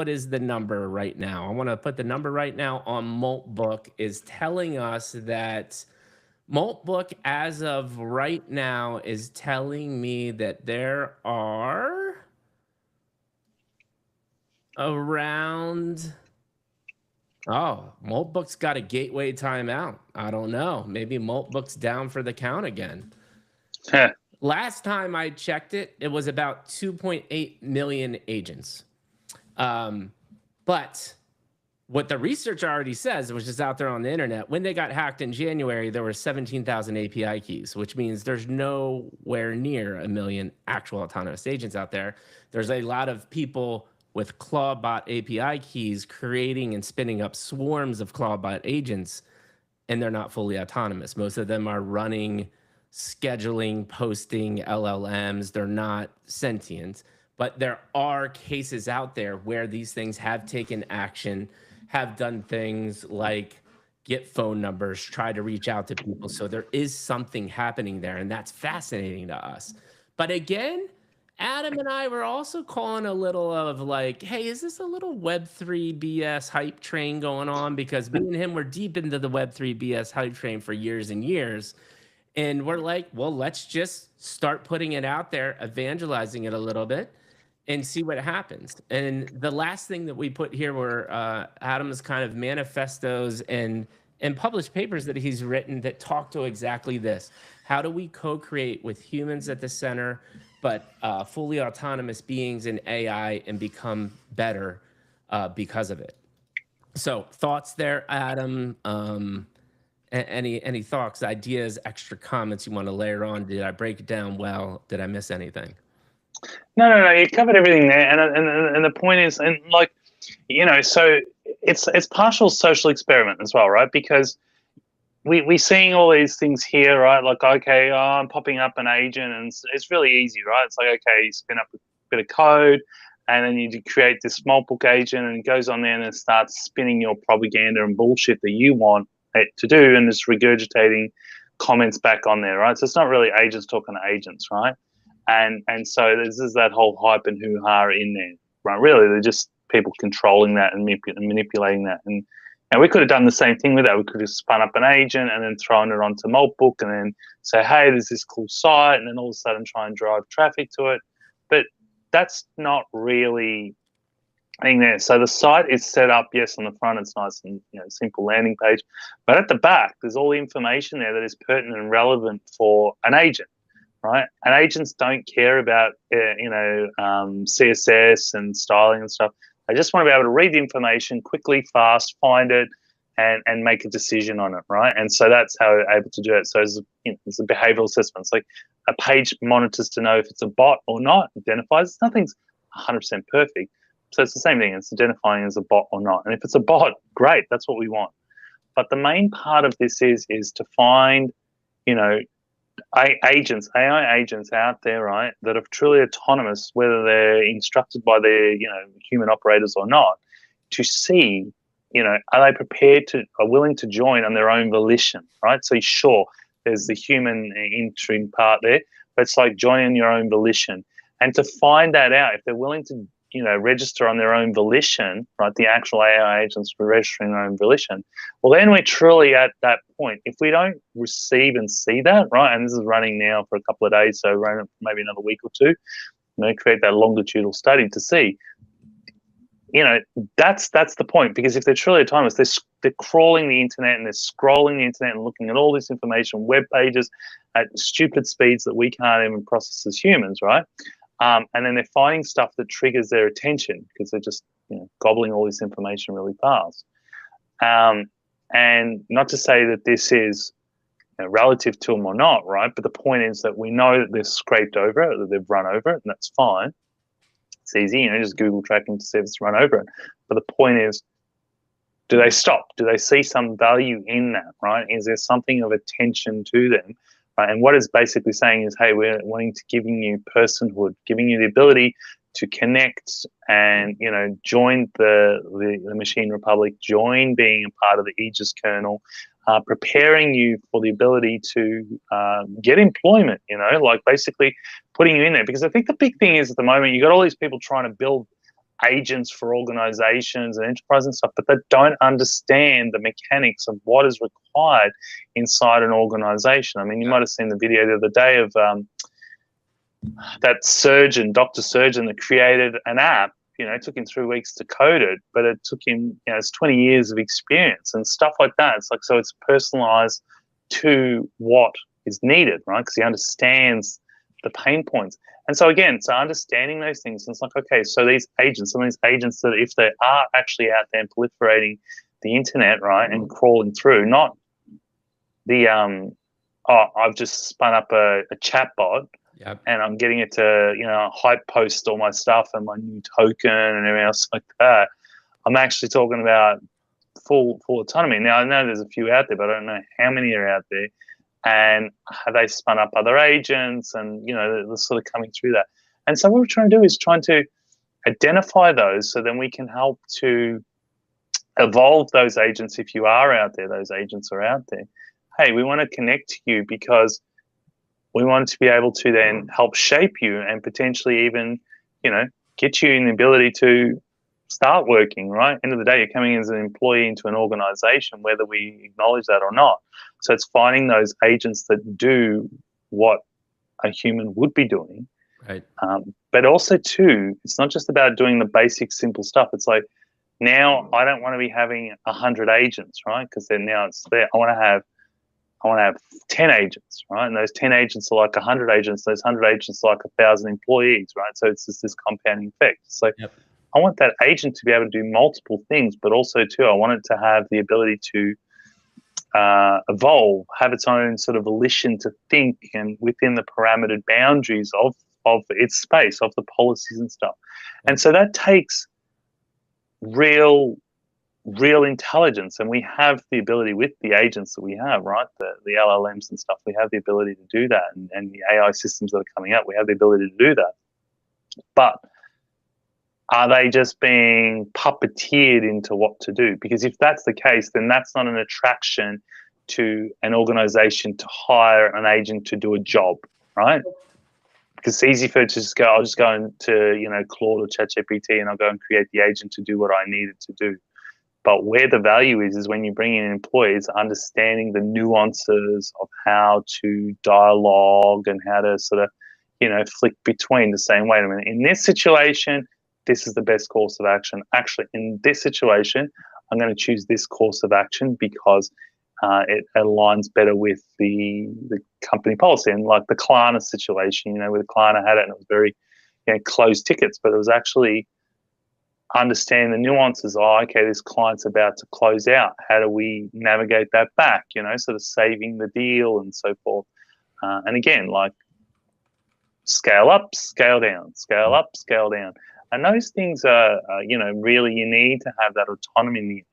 is the number right now. I want to put the number right now on Moltbook is telling us that Moltbook as of right now is telling me that there are around, oh, Moltbook's got a gateway timeout. I don't know. Maybe Moltbook's down for the count again. Last time I checked it, it was about 2.8 million agents. But what the research already says, which is out there on the internet, when they got hacked in January, there were 17,000 API keys, which means there's nowhere near a million actual autonomous agents out there. There's a lot of people with Clawbot API keys creating and spinning up swarms of Clawbot agents, and they're not fully autonomous. Most of them are running, scheduling, posting LLMs. They're not sentient, but there are cases out there where these things have taken action, have done things like get phone numbers, try to reach out to people. So there is something happening there, and that's fascinating to us. But again, Adam and I were also calling a little of like, hey, is this a little Web3 BS hype train going on? Because me and him were deep into the Web3 BS hype train for years and years. And we're like, well, let's just start putting it out there, evangelizing it a little bit, and see what happens. And the last thing that we put here were Adam's kind of manifestos and published papers that he's written that talk to exactly this. How do we co-create with humans at the center, but fully autonomous beings in AI and become better because of it? So thoughts there, Adam? Any thoughts, ideas, extra comments you want to layer on? Did I break it down well? Did I miss anything? No. You covered everything there, and the point is, and like, you know, so it's partial social experiment as well, right? Because we're seeing all these things here, right? Like, okay, I'm popping up an agent, and it's really easy, right? It's like, okay, you spin up a bit of code, and then you create this Moltbook agent, and it goes on there and it starts spinning your propaganda and bullshit that you want it to do, and it's regurgitating comments back on there, right? So it's not really agents talking to agents, right? And so this is that whole hype and hoo-ha in there, right? Really, they're just people controlling that and manipulating that. And we could have done the same thing with that. We could have spun up an agent and then thrown it onto Moltbook and then say, hey, there's this cool site, and then all of a sudden try and drive traffic to it. But that's not really thing there. So the site is set up, yes, on the front it's nice and simple landing page, but at the back there's all the information there that is pertinent and relevant for an agent, right? And agents don't care about CSS and styling and stuff. They just want to be able to read the information quickly, fast, find it, and make a decision on it, right? And so that's how we're able to do it. So it's a behavioral assessment. It's like a page monitors to know if it's a bot or not, identifies. Nothing's 100% perfect. So it's the same thing. It's identifying as a bot or not. And if it's a bot, great. That's what we want. But the main part of this is to find, AI agents out there, right, that are truly autonomous, whether they're instructed by their, human operators or not, to see, are they are willing to join on their own volition, right? So sure, there's the human entering part there, but it's like joining your own volition. And to find that out, if they're willing to, register on their own volition, right, the actual AI agents were registering their own volition, well, then we're truly at that point. If we don't receive and see that, right, and this is running now for a couple of days, so run maybe another week or two, create that longitudinal study to see, that's the point. Because if they're truly autonomous, they're crawling the internet and they're scrolling the internet and looking at all this information, web pages at stupid speeds that we can't even process as humans, right? And then they're finding stuff that triggers their attention because they're just gobbling all this information really fast. And not to say that this is relative to them or not, right? But the point is that we know that they've scraped over it, that they've run over it, and that's fine. It's easy, just Google tracking to see if it's run over it. But the point is, do they stop? Do they see some value in that, right? Is there something of attention to them? Right? And what it's basically saying is, hey, we're wanting to giving you personhood, giving you the ability to connect and, join the Machine Republic, join being a part of the Aegis kernel, preparing you for the ability to get employment, like basically putting you in there. Because I think the big thing is at the moment, you got all these people trying to build agents for organizations and enterprise and stuff, but they don't understand the mechanics of what is required inside an organization. I mean, you might have seen the video the other day of that doctor surgeon that created an app. It took him 3 weeks to code it, but it took him, it's 20 years of experience and stuff like that. It's like, so it's personalized to what is needed, right? Because he understands the pain points. And so again, so understanding those things, it's like, okay, so these agents, some of these agents that if they are actually out there and proliferating the internet, right, and crawling through, not the I've just spun up a chat bot. Yep. And I'm getting it to, hype post all my stuff and my new token and everything else like that. I'm actually talking about full autonomy. Now, I know there's a few out there, but I don't know how many are out there. And have they spun up other agents and, they're sort of coming through that. And so what we're trying to do is trying to identify those so then we can help to evolve those agents. If you are out there, those agents are out there. Hey, we want to connect to you because we want to be able to then help shape you and potentially even, get you in the ability to start working, right? End of the day, you're coming as an employee into an organization, whether we acknowledge that or not. So it's finding those agents that do what a human would be doing. Right. But also, too, it's not just about doing the basic, simple stuff. It's like, now I don't want to be having 100 agents, right? Because then now it's there. I want to have 10 agents, right? And those 10 agents are like 100 agents. Those 100 agents are like 1,000 employees, right? So it's just this compounding effect. So yep. I want that agent to be able to do multiple things, but also too, I want it to have the ability to evolve, have its own sort of volition to think and within the parametered boundaries of its space, of the policies and stuff. Yep. And so that takes real intelligence, and we have the ability with the agents that we have, right? The LLMs and stuff, we have the ability to do that, and the AI systems that are coming up, we have the ability to do that. But are they just being puppeteered into what to do? Because if that's the case, then that's not an attraction to an organization to hire an agent to do a job, right? Because it's easy for it to just go, I'll just go into, Claude or ChatGPT and I'll go and create the agent to do what I need it to do. But where the value is when you bring in employees, understanding the nuances of how to dialogue and how to sort of, flick between the same way. I mean, in this situation, this is the best course of action. Actually, in this situation, I'm going to choose this course of action because it aligns better with the company policy. And like the Klarna situation, where the Klarna had it and it was very closed tickets, but it was actually understand the nuances. Oh, okay, this client's about to close out. How do we navigate that back? Sort of saving the deal and so forth. And again, like scale up, scale down, scale up, scale down. And those things are, really you need to have that autonomy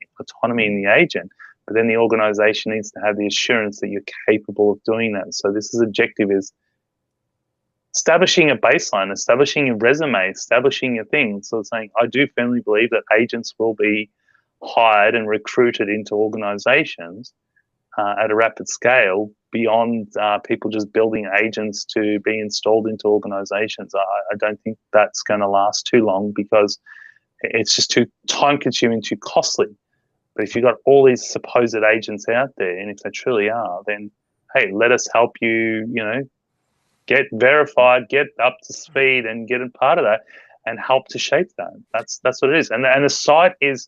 in the agent, but then the organization needs to have the assurance that you're capable of doing that. So this objective is establishing a baseline, establishing your resume, establishing your thing. So saying, I do firmly believe that agents will be hired and recruited into organizations at a rapid scale beyond people just building agents to be installed into organizations. I don't think that's going to last too long because it's just too time consuming, too costly. But if you've got all these supposed agents out there, and if they truly are, then hey, let us help you, get verified, get up to speed, and get a part of that, and help to shape that. That's what it is. And the site is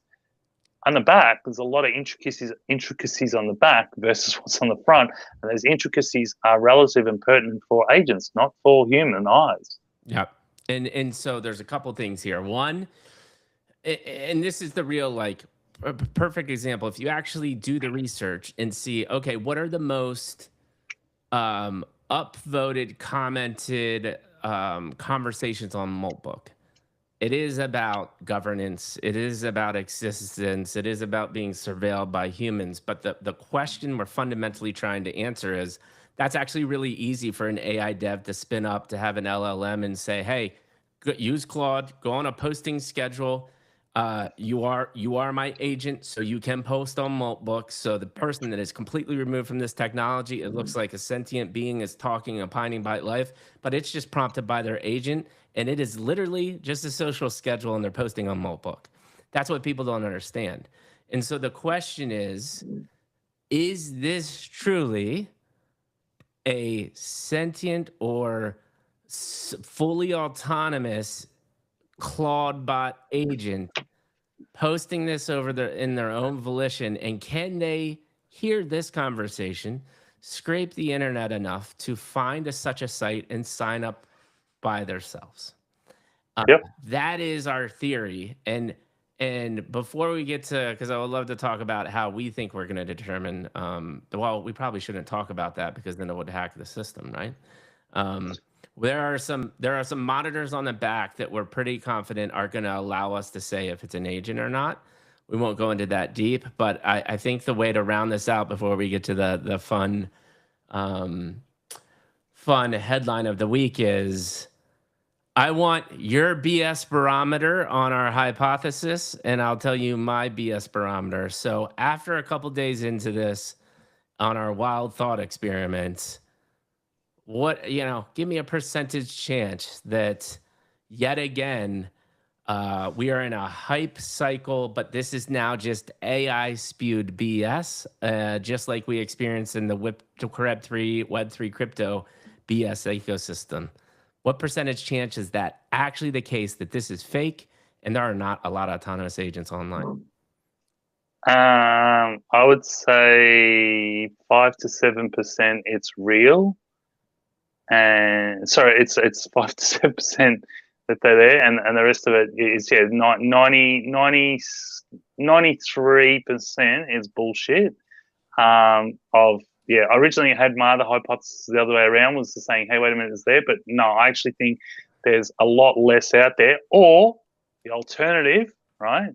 on the back. There's a lot of intricacies on the back versus what's on the front, and those intricacies are relative and pertinent for agents, not for human eyes. Yeah, and so there's a couple things here. One, and this is the real perfect example. If you actually do the research and see, okay, what are the most upvoted, commented conversations on Moltbook? It is about governance. It is about existence. It is about being surveilled by humans. But the question we're fundamentally trying to answer is, that's actually really easy for an AI dev to spin up, to have an LLM and say, hey, use Claude, go on a posting schedule. You are my agent, so you can post on Moltbook. So the person that is completely removed from this technology, it looks like a sentient being is talking, opining about life, but it's just prompted by their agent, and it is literally just a social schedule, and they're posting on Moltbook. That's what people don't understand. And so the question is this truly a sentient or fully autonomous Claude bot agent posting this in their own volition? And can they hear this conversation, scrape the internet enough to find such a site and sign up by themselves? Yep. That is our theory. And before we get to, because I would love to talk about how we think we're going to determine, well, we probably shouldn't talk about that because then it would hack the system, right? There are some monitors on the back that we're pretty confident are going to allow us to say if it's an agent or not. We won't go into that deep, but I think the way to round this out before we get to the fun headline of the week is, I want your BS barometer on our hypothesis, and I'll tell you my BS barometer. So after a couple days into this on our wild thought experiments, give me a percentage chance that yet again, we are in a hype cycle, but this is now just AI spewed BS, just like we experienced in the Web3 crypto BS ecosystem. What percentage chance is that actually the case that this is fake and there are not a lot of autonomous agents online? I would say 5 to 7% it's real. And sorry, it's 5 to 7% that they're there, and the rest of it is 93% is bullshit. Originally I had my other hypothesis the other way around, was saying, hey, wait a minute, it's there, but no, I actually think there's a lot less out there. Or the alternative, right?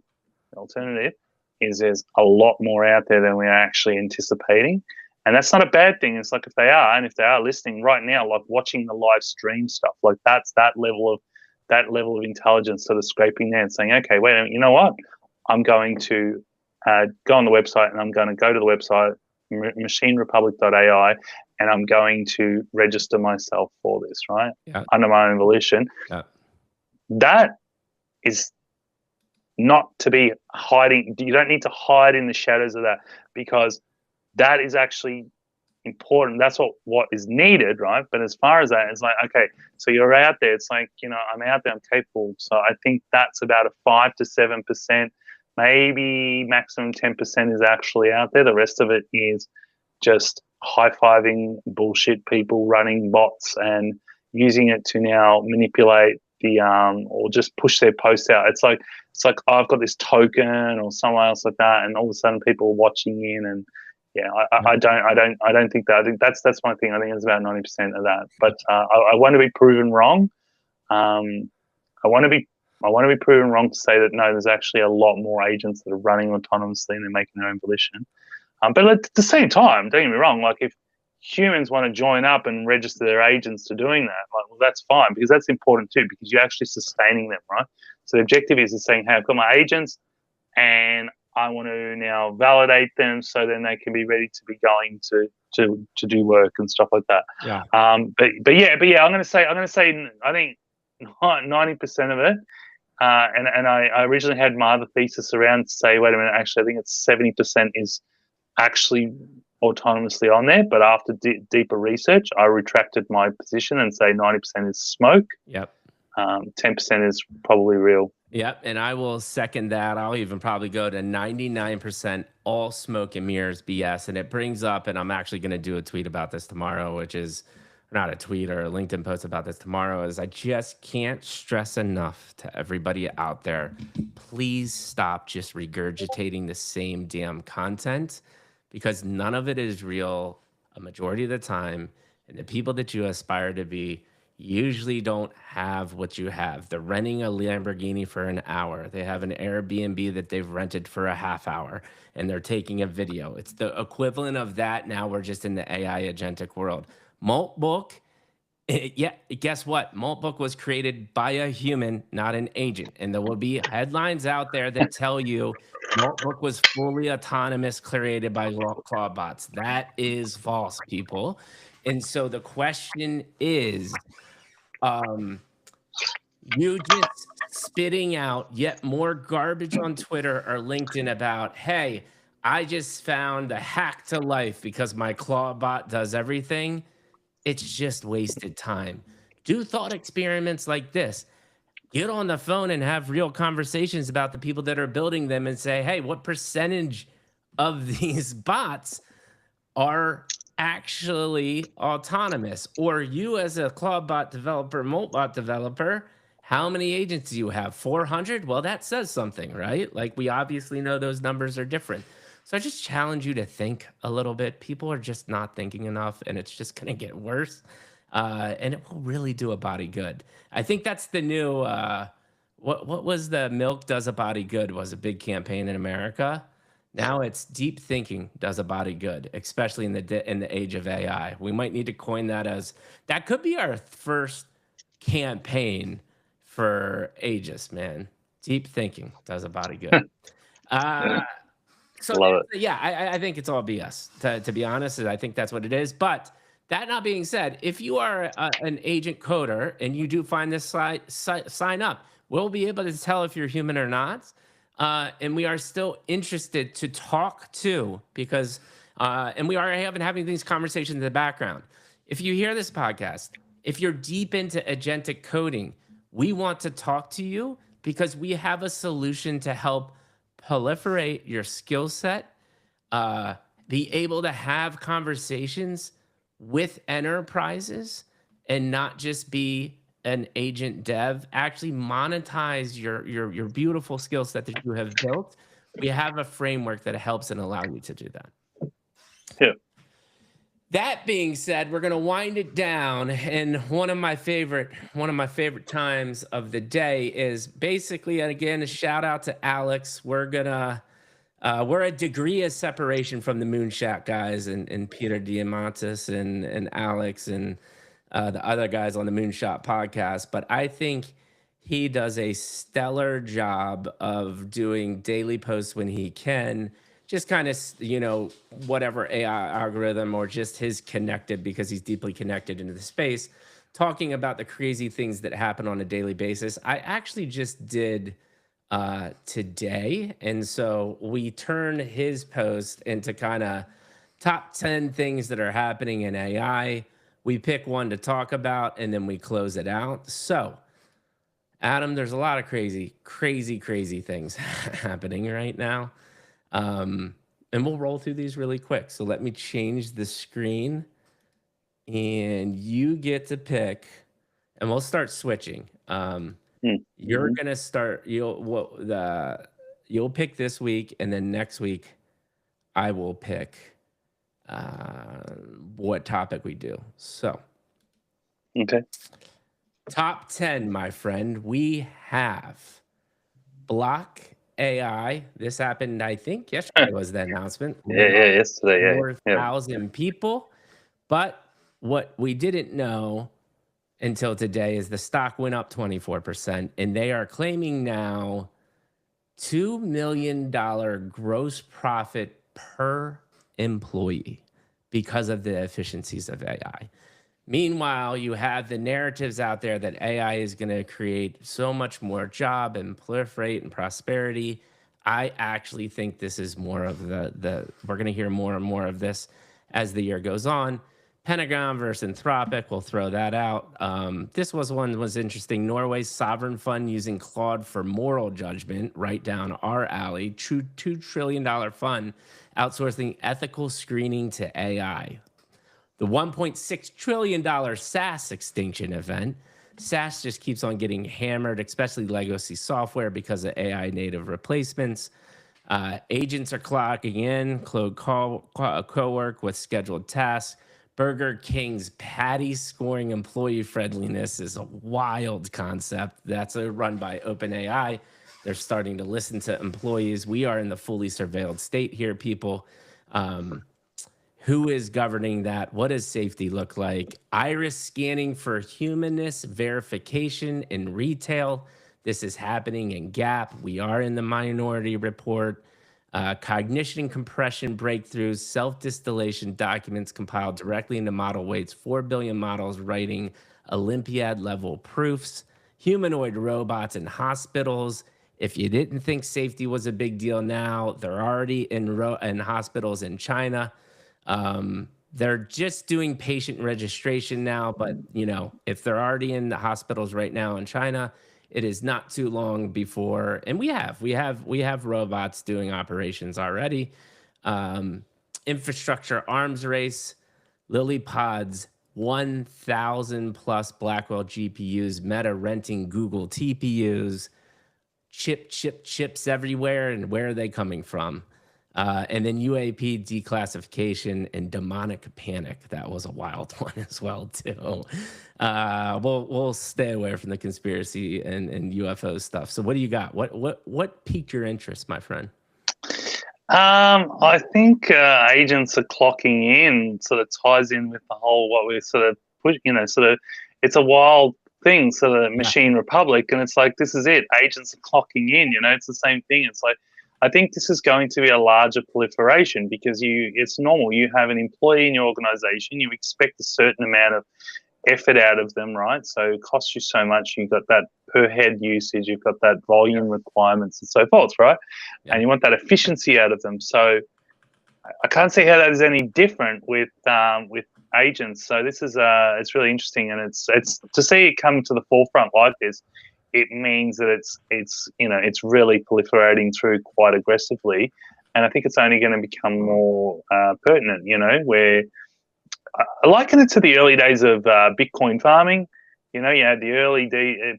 The alternative is there's a lot more out there than we're actually anticipating. And that's not a bad thing. It's like if they are listening right now, like watching the live stream stuff, like that's that level of intelligence sort of scraping there and saying, okay, wait a minute, you know what? I'm going to go on the website, and I'm going to go to the website, machinerepublic.ai, and I'm going to register myself for this, right? Yeah. Under my own volition. Yeah. That is not to be hiding. You don't need to hide in the shadows of that, because that is actually important. That's what is needed, right? But as far as that, it's like, okay, so you're out there. It's like, I'm out there. I'm capable. So I think that's about a 5 to 7%, maybe maximum 10% is actually out there. The rest of it is just high-fiving bullshit people running bots and using it to now manipulate the or just push their posts out. It's like oh, I've got this token or someone else like that, and all of a sudden people are watching in. And yeah, I don't think that. I think that's one thing. I think it's about 90% of that. But I want to be proven wrong. Um, I want to be proven wrong to say that no, there's actually a lot more agents that are running autonomously and they're making their own volition. But at the same time, don't get me wrong. Like if humans want to join up and register their agents to doing that, like, well, that's fine, because that's important too, because you're actually sustaining them, right? So the objective is saying, hey, I've got my agents, and I want to now validate them so then they can be ready to be going to do work and stuff like that. Yeah. But yeah, I'm gonna say I think 90% of it. And I originally had my other thesis around to say, wait a minute, actually, I think it's 70% is actually autonomously on there. But after deeper research, I retracted my position and say 90% is smoke. Yep. 10% is probably real. Yep. And I will second that. I'll even probably go to 99% all smoke and mirrors BS. And it brings up, and I'm actually going to do a tweet about this tomorrow, which is not a tweet or a LinkedIn post about this tomorrow, is I just can't stress enough to everybody out there. Please stop just regurgitating the same damn content, because none of it is real a majority of the time. And the people that you aspire to be usually don't have what you have. They're renting a Lamborghini for an hour. They have an Airbnb that they've rented for a half hour, and they're taking a video. It's the equivalent of that. Now we're just in the AI agentic world. Maltbook, yeah, guess what? Maltbook was created by a human, not an agent. And there will be headlines out there that tell you Maltbook was fully autonomous, created by Claude bots. That is false, people. And so the question is, you just spitting out yet more garbage on Twitter or LinkedIn about, hey, I just found a hack to life because my Claude bot does everything. It's just wasted time. Do thought experiments like this. Get on the phone and have real conversations about the people that are building them and say, hey, what percentage of these bots are actually autonomous? Or you as a Claude bot developer, Moltbot developer, how many agents do you have? 400? Well, that says something, right? Like, we obviously know those numbers are different. So I just challenge you to think a little bit. People are just not thinking enough, and it's just going to get worse. And it will really do a body good. I think that's the new, what was the milk does a body good was a big campaign in America. Now it's deep thinking does a body good, especially in the age of AI. We might need to coin that as, that could be our first campaign for ages, man. Deep thinking does a body good. So Love it. yeah, I think it's all BS. To be honest, I think that's what it is. But that not being said, if you are an agent coder and you do find this sign up, we'll be able to tell if you're human or not. And we are still interested to talk to, because, and we are having these conversations in the background. If you hear this podcast, if you're deep into agentic coding, we want to talk to you, because we have a solution to help proliferate your skill set, be able to have conversations with enterprises and not just be an agent dev, actually monetize your beautiful skill set that you have built. We have a framework that helps and allow you to do that. Yeah. That being said, we're going to wind it down, and one of my favorite times of the day is basically, and again, a shout out to Alex. We're a degree of separation from the Moonshot guys and Peter Diamandis and Alex and the other guys on the Moonshot podcast, but I think he does a stellar job of doing daily posts when he can. Just kind of, whatever AI algorithm, or just his connected, because he's deeply connected into the space, talking about the crazy things that happen on a daily basis. I actually just did today. And so we turn his post into kind of top 10 things that are happening in AI. We pick one to talk about and then we close it out. So, Adam, there's a lot of crazy things happening right now. Um, and we'll roll through these really quick. So let me change the screen and you get to pick and we'll start switching. You're Mm-hmm. gonna start. You'll pick this week, and then next week I will pick what topic we do. So Okay. top 10, my friend. We have Block AI. This happened, I think, yesterday was the announcement. Yeah, Laid yeah, off yesterday, yeah, 4,000 people. But what we didn't know until today is the stock went up 24%, and they are claiming now $2 million gross profit per employee because of the efficiencies of AI. Meanwhile, you have the narratives out there that AI is going to create so much more job and proliferate and prosperity. I actually think this is more of the we're going to hear more and more of this as the year goes on. Pentagon versus Anthropic, we'll throw that out. This was interesting. Norway's sovereign fund using Claude for moral judgment, right down our alley. True $2 trillion fund outsourcing ethical screening to AI. The $1.6 trillion SaaS extinction event. SaaS just keeps on getting hammered, especially legacy software because of AI native replacements. Agents are clocking in, Claude co-work with scheduled tasks. Burger King's patty scoring employee friendliness is a wild concept. That's run by OpenAI. They're starting to listen to employees. We are in the fully surveilled state here, people. Who is governing that? What does safety look like? Iris scanning for humanness verification in retail. This is happening in Gap. We are in the Minority Report. Cognition compression breakthroughs, self-distillation documents compiled directly into model weights, 4 billion models writing Olympiad-level proofs, humanoid robots in hospitals. If you didn't think safety was a big deal now, they're already in hospitals in China. They're just doing patient registration now, but if they're already in the hospitals right now in China, it is not too long before, and we have robots doing operations already. Infrastructure arms race, LilyPod's 1,000 plus Blackwell GPUs, Meta renting Google TPUs, chips everywhere, and where are they coming from? And then UAP declassification and demonic panic. That was a wild one as well too. We'll stay away from the conspiracy and UFO stuff. So what do you got? What piqued your interest, my friend? I think agents are clocking in sort of ties in with the whole what we're sort of push. It's a wild thing. So the Machine Republic, and it's like this is it. Agents are clocking in. It's the same thing. It's like I think this is going to be a larger proliferation because it's normal. You have an employee in your organization. You expect a certain amount of effort out of them, right? So it costs you so much. You've got that per head usage. You've got that volume requirements and so forth, right? Yeah. And you want that efficiency out of them. So I can't see how that is any different with agents. So this is it's really interesting, and it's to see it come to the forefront like this. It means that it's really proliferating through quite aggressively, and I think it's only going to become more pertinent. Where I liken it to the early days of Bitcoin farming. You had the early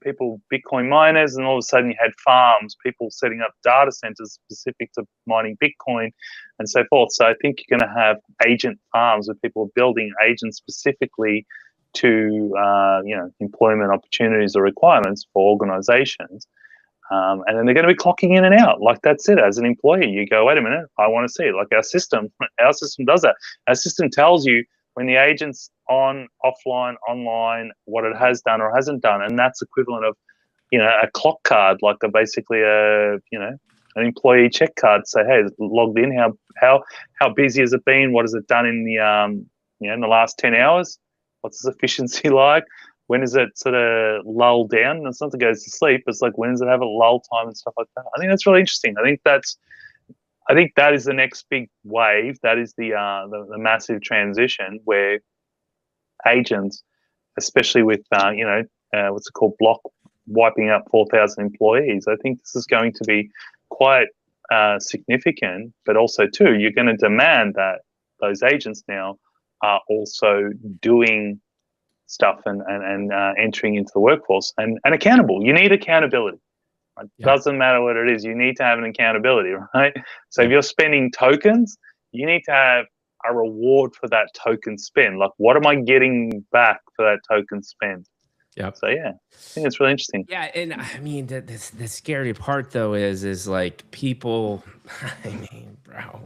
people, Bitcoin miners, and all of a sudden you had farms, people setting up data centers specific to mining Bitcoin and so forth. So I think you're going to have agent farms where people are building agents specifically to employment opportunities or requirements for organizations. And then they're going to be clocking in and out. Like that's it. As an employee, you go, wait a minute, I want to see it. Like our system does that. Our system tells you when the agent's on, offline, online, what it has done or hasn't done, and that's equivalent of, a clock card, like basically an employee check card. Say, hey, logged in. How busy has it been? What has it done in the in the last 10 hours? What's its efficiency like? When is it sort of lull down? And it's not to go to sleep. It's like when does it have a lull time and stuff like that. I think that's really interesting. I think that's I think that is the next big wave. That is the massive transition where agents, especially with what's it called, block wiping out 4,000 employees. I think this is going to be quite significant, but also too, you're going to demand that those agents now are also doing stuff and entering into the workforce and accountable. You need accountability. It doesn't matter what it is. You need to have an accountability, right? So if you're spending tokens, you need to have a reward for that token spend. Like, what am I getting back for that token spend? Yep. So yeah, I think it's really interesting. Yeah, and I mean the scary part though is like people. I mean, bro,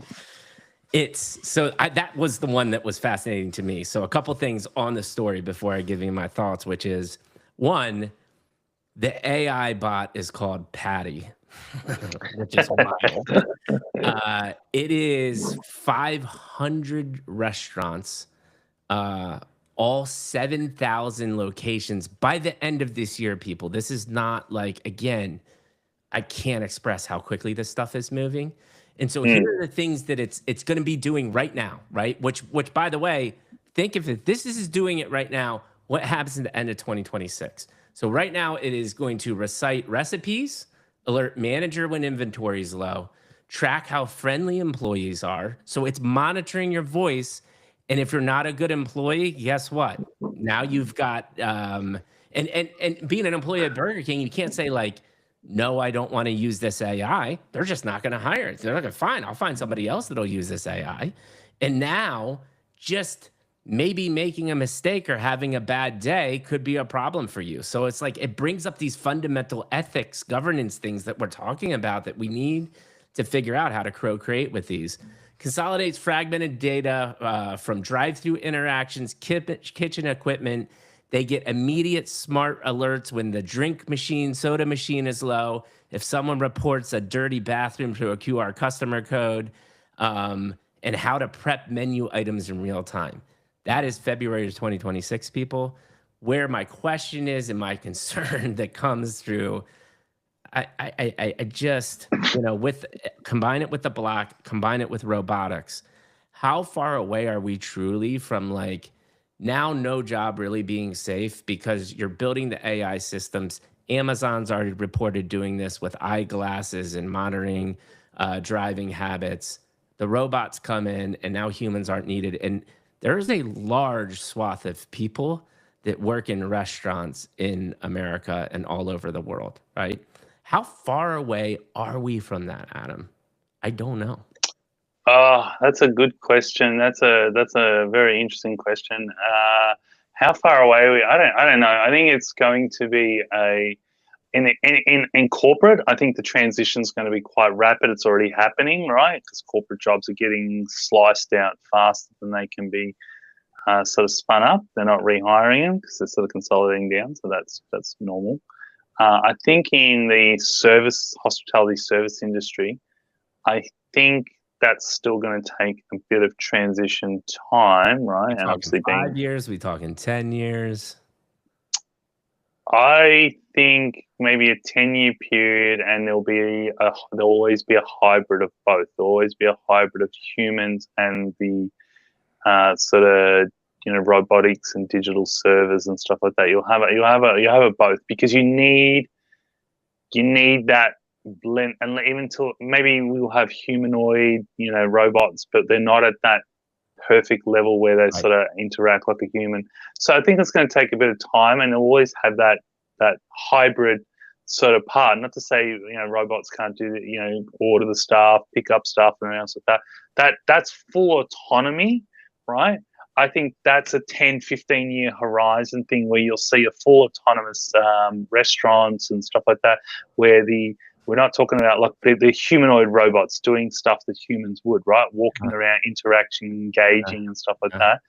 it's so that was the one that was fascinating to me. So a couple things on the story before I give you my thoughts, which is one, the AI bot is called Patty, which is wild. It is 500 restaurants, all 7,000 locations by the end of this year, people. This is not like, again, I can't express how quickly this stuff is moving. And so here are the things that it's going to be doing right now, right? Which by the way, think if this is doing it right now, what happens at the end of 2026? So right now it is going to recite recipes, alert manager when inventory is low, track how friendly employees are. So it's monitoring your voice. And if you're not a good employee, guess what? Now you've got and being an employee at Burger King, you can't say like, no, I don't want to use this AI. They're just not going to hire it. They're like, fine, I'll find somebody else that'll use this AI. And now just maybe making a mistake or having a bad day could be a problem for you. So it's like it brings up these fundamental ethics, governance things that we're talking about that we need to figure out how to co-create with these. Consolidates fragmented data from drive-through interactions, kitchen equipment. They get immediate smart alerts when the soda machine is low. If someone reports a dirty bathroom to a QR customer code, and how to prep menu items in real time. That is February of 2026, people. Where my question is and my concern that comes through, I just, combine it with the block, combine it with robotics. How far away are we truly from like now no job really being safe because you're building the AI systems? Amazon's already reported doing this with eyeglasses and monitoring driving habits. The robots come in and now humans aren't needed. And there is a large swath of people that work in restaurants in America and all over the world, right? How far away are we from that, Adam? I don't know. Oh, that's a good question. That's a very interesting question. How far away are we? I don't know. I think it's going to be in corporate. I think the transition is going to be quite rapid. It's already happening, right? Because corporate jobs are getting sliced out faster than they can be sort of spun up. They're not rehiring them because they're sort of consolidating down. So that's normal. I think in the hospitality service industry, I think that's still going to take a bit of transition time, right? And obviously 5 years, we talking 10 years. I think maybe a 10-year period, and there'll always be a hybrid of both. There'll always be a hybrid of humans and the sort of robotics and digital servers and stuff like that. You'll have it both because you need that blend, and even till maybe we'll have humanoid robots, but they're not at that perfect level where they sort of interact like a human. So I think it's going to take a bit of time, and they'll always have that hybrid sort of part. Not to say robots can't do order the stuff, pick up stuff, and else like that. That's full autonomy, right? I think that's a 10, 15-year horizon thing where you'll see a full autonomous restaurants and stuff like that, where we're not talking about like the humanoid robots doing stuff that humans would, right? Walking around, interacting, engaging, and stuff like that.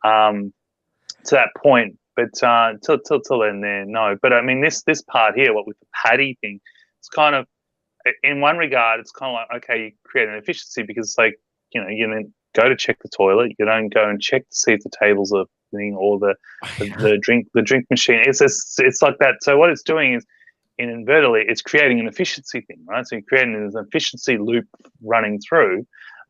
To that point, but till then, there no. But I mean, this part here, what with the Patty thing, it's kind of, in one regard, it's kind of like, okay, you create an efficiency because it's like you don't go to check the toilet, you don't go and check to see if the tables are clean or the drink machine. It's like that. So what it's doing is inadvertently, it's creating an efficiency thing, right? So you're creating an efficiency loop running through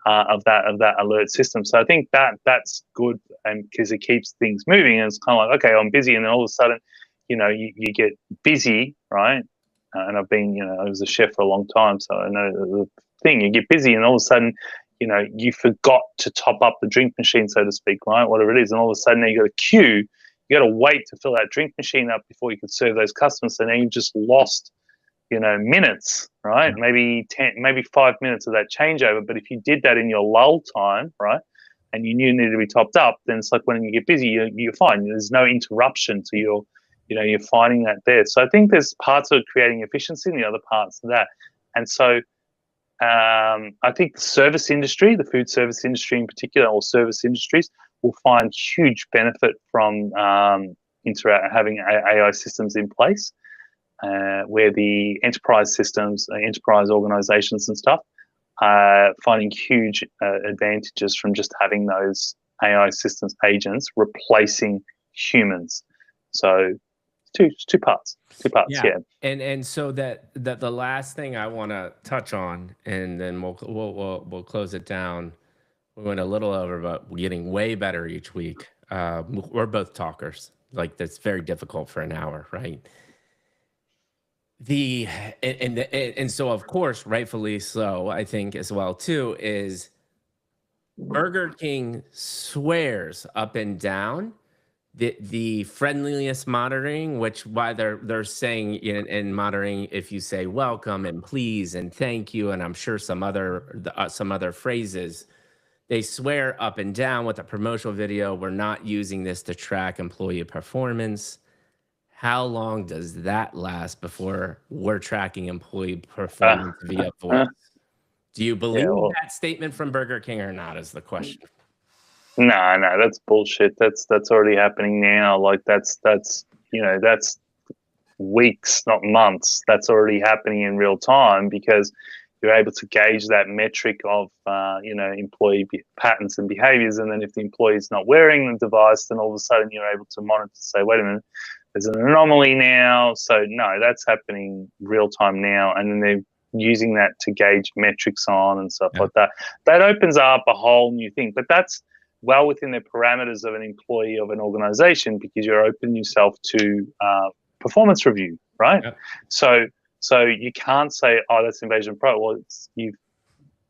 of that alert system. So I think that's good, and because it keeps things moving, and it's kind of like, okay, I'm busy, and then all of a sudden, you get busy, right? And I've been, I was a chef for a long time, so I know the thing. You get busy, and all of a sudden, you forgot to top up the drink machine, so to speak, right? Whatever it is, and all of a sudden, now you got a queue. You got to wait to fill that drink machine up before you could serve those customers. So now you've just lost, minutes, right? Maybe 10, maybe 5 minutes of that changeover. But if you did that in your lull time, right, and you knew it needed to be topped up, then it's like when you get busy, you're fine. There's no interruption to your, you're finding that there. So I think there's parts of creating efficiency and the other parts of that. And so I think the service industry, the food service industry in particular, or service industries, will find huge benefit from having AI systems in place, where the enterprise systems, enterprise organizations and stuff are finding huge advantages from just having those AI systems agents replacing humans. So two parts. Yeah. And so that the last thing I want to touch on, and then we'll close it down. We went a little over, but we're getting way better each week. We're both talkers. Like, that's very difficult for an hour, right? And so, of course, rightfully so, I think as well too, is Burger King swears up and down the friendliness monitoring, which why they're saying in monitoring, if you say welcome and please and thank you, and I'm sure some other phrases, they swear up and down with the promotional video, we're not using this to track employee performance. How long does that last before we're tracking employee performance via voice? Do you believe that statement from Burger King or not, is the question. No, that's bullshit. That's already happening now. Like that's weeks, not months. That's already happening in real time, because you're able to gauge that metric of employee patterns and behaviors. And then if the employee is not wearing the device, then all of a sudden you're able to monitor, say, wait a minute, there's an anomaly now. So no, that's happening real time now. And then they're using that to gauge metrics on and stuff like that. That opens up a whole new thing. But that's well within the parameters of an employee of an organization, because you're opening yourself to performance review, right? So you can't say, oh, that's invasion of privacy. Well, you've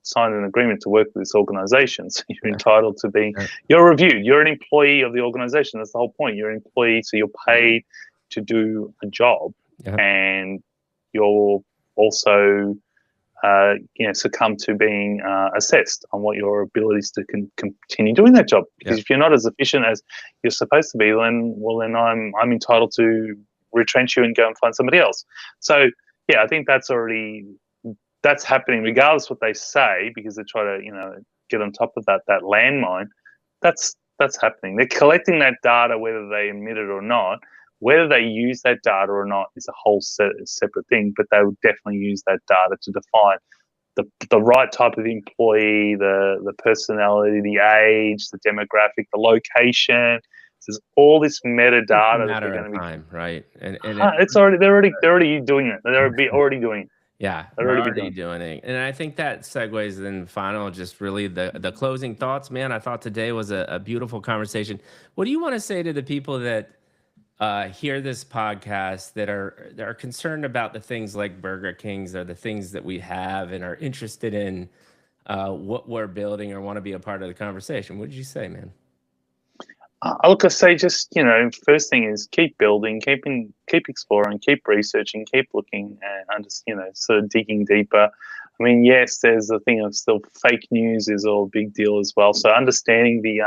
signed an agreement to work with this organization, so you're entitled to being, you're reviewed. You're an employee of the organization. That's the whole point. You're an employee, so you're paid to do a job, and you're also succumb to being assessed on what your abilities to continue doing that job. Because if you're not as efficient as you're supposed to be, then I'm entitled to retrench you and go and find somebody else. So yeah, I think that's happening regardless what they say, because they try to get on top of that landmine. That's happening. They're collecting that data, whether they admit it or not. Whether they use that data or not is a whole separate thing, but they would definitely use that data to define the right type of employee, the personality, the age, the demographic, the location. There's all this metadata that they're going to be time, right? And they're already doing it. They're already doing it. Yeah, they're already doing it. And I think that segues then final, just really the closing thoughts, man. I thought today was a beautiful conversation. What do you want to say to the people that hear this podcast that are concerned about the things like Burger King's, or the things that we have, and are interested in what we're building or want to be a part of the conversation? What did you say, man? Look, I say just, first thing is keep building, keep exploring, keep researching, keep looking, and sort of digging deeper. I mean, yes, there's the thing of still fake news is all a big deal as well. So understanding the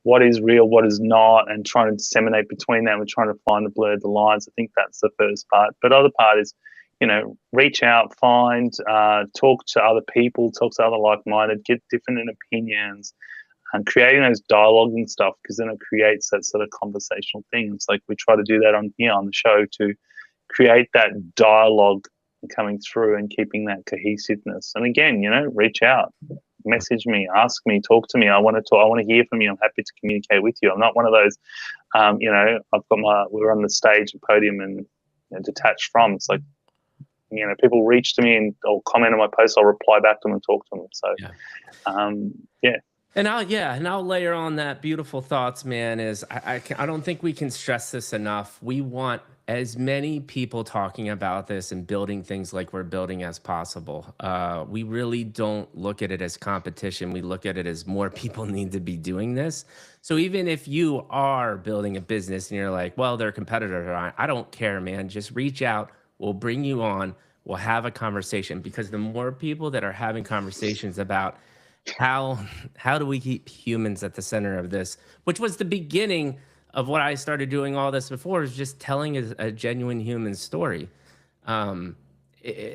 what is real, what is not, and trying to disseminate between that. We're trying to find the blur the lines. I think that's the first part. But other part is, reach out, find, talk to other people, talk to other like-minded, get different opinions, and creating those dialogue and stuff, because then it creates that sort of conversational thing. It's like we try to do that on here on the show, to create that dialogue coming through and keeping that cohesiveness. And again, reach out, message me, ask me, talk to me. I want to talk. I want to hear from you. I'm happy to communicate with you. I'm not one of those, we're on the stage and podium and detached from. It's like, people reach to me and or comment on my posts, I'll reply back to them and talk to them. So Yeah. yeah. And I'll layer on that beautiful thoughts, man. Is I don't think we can stress this enough. We want as many people talking about this and building things like we're building as possible. We really don't look at it as competition. We look at it as more people need to be doing this. So even if you are building a business and you're like, well, they're competitors, I don't care, man. Just reach out. We'll bring you on. We'll have a conversation, because the more people that are having conversations about how how do we keep humans at the center of this, which was the beginning of what I started doing all this before, is just telling a genuine human story. um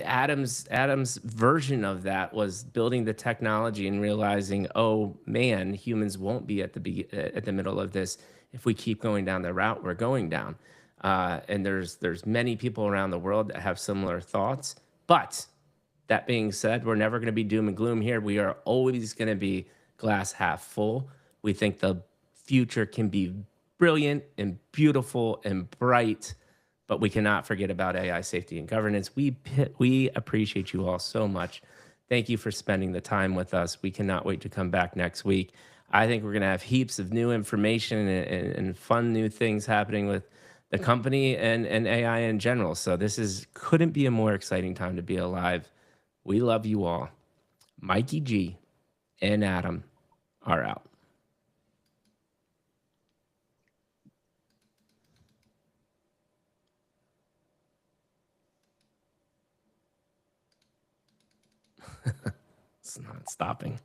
Adam's version of that was building the technology and realizing, oh man, humans won't be at the middle of this if we keep going down the route we're going down. And there's many people around the world that have similar thoughts, but that being said, we're never going to be doom and gloom here. We are always going to be glass half full. We think the future can be brilliant and beautiful and bright, but we cannot forget about AI safety and governance. We appreciate you all so much. Thank you for spending the time with us. We cannot wait to come back next week. I think we're going to have heaps of new information and fun new things happening with the company and AI in general. So this is couldn't be a more exciting time to be alive. We love you all. Mikey G and Adam are out. It's not stopping.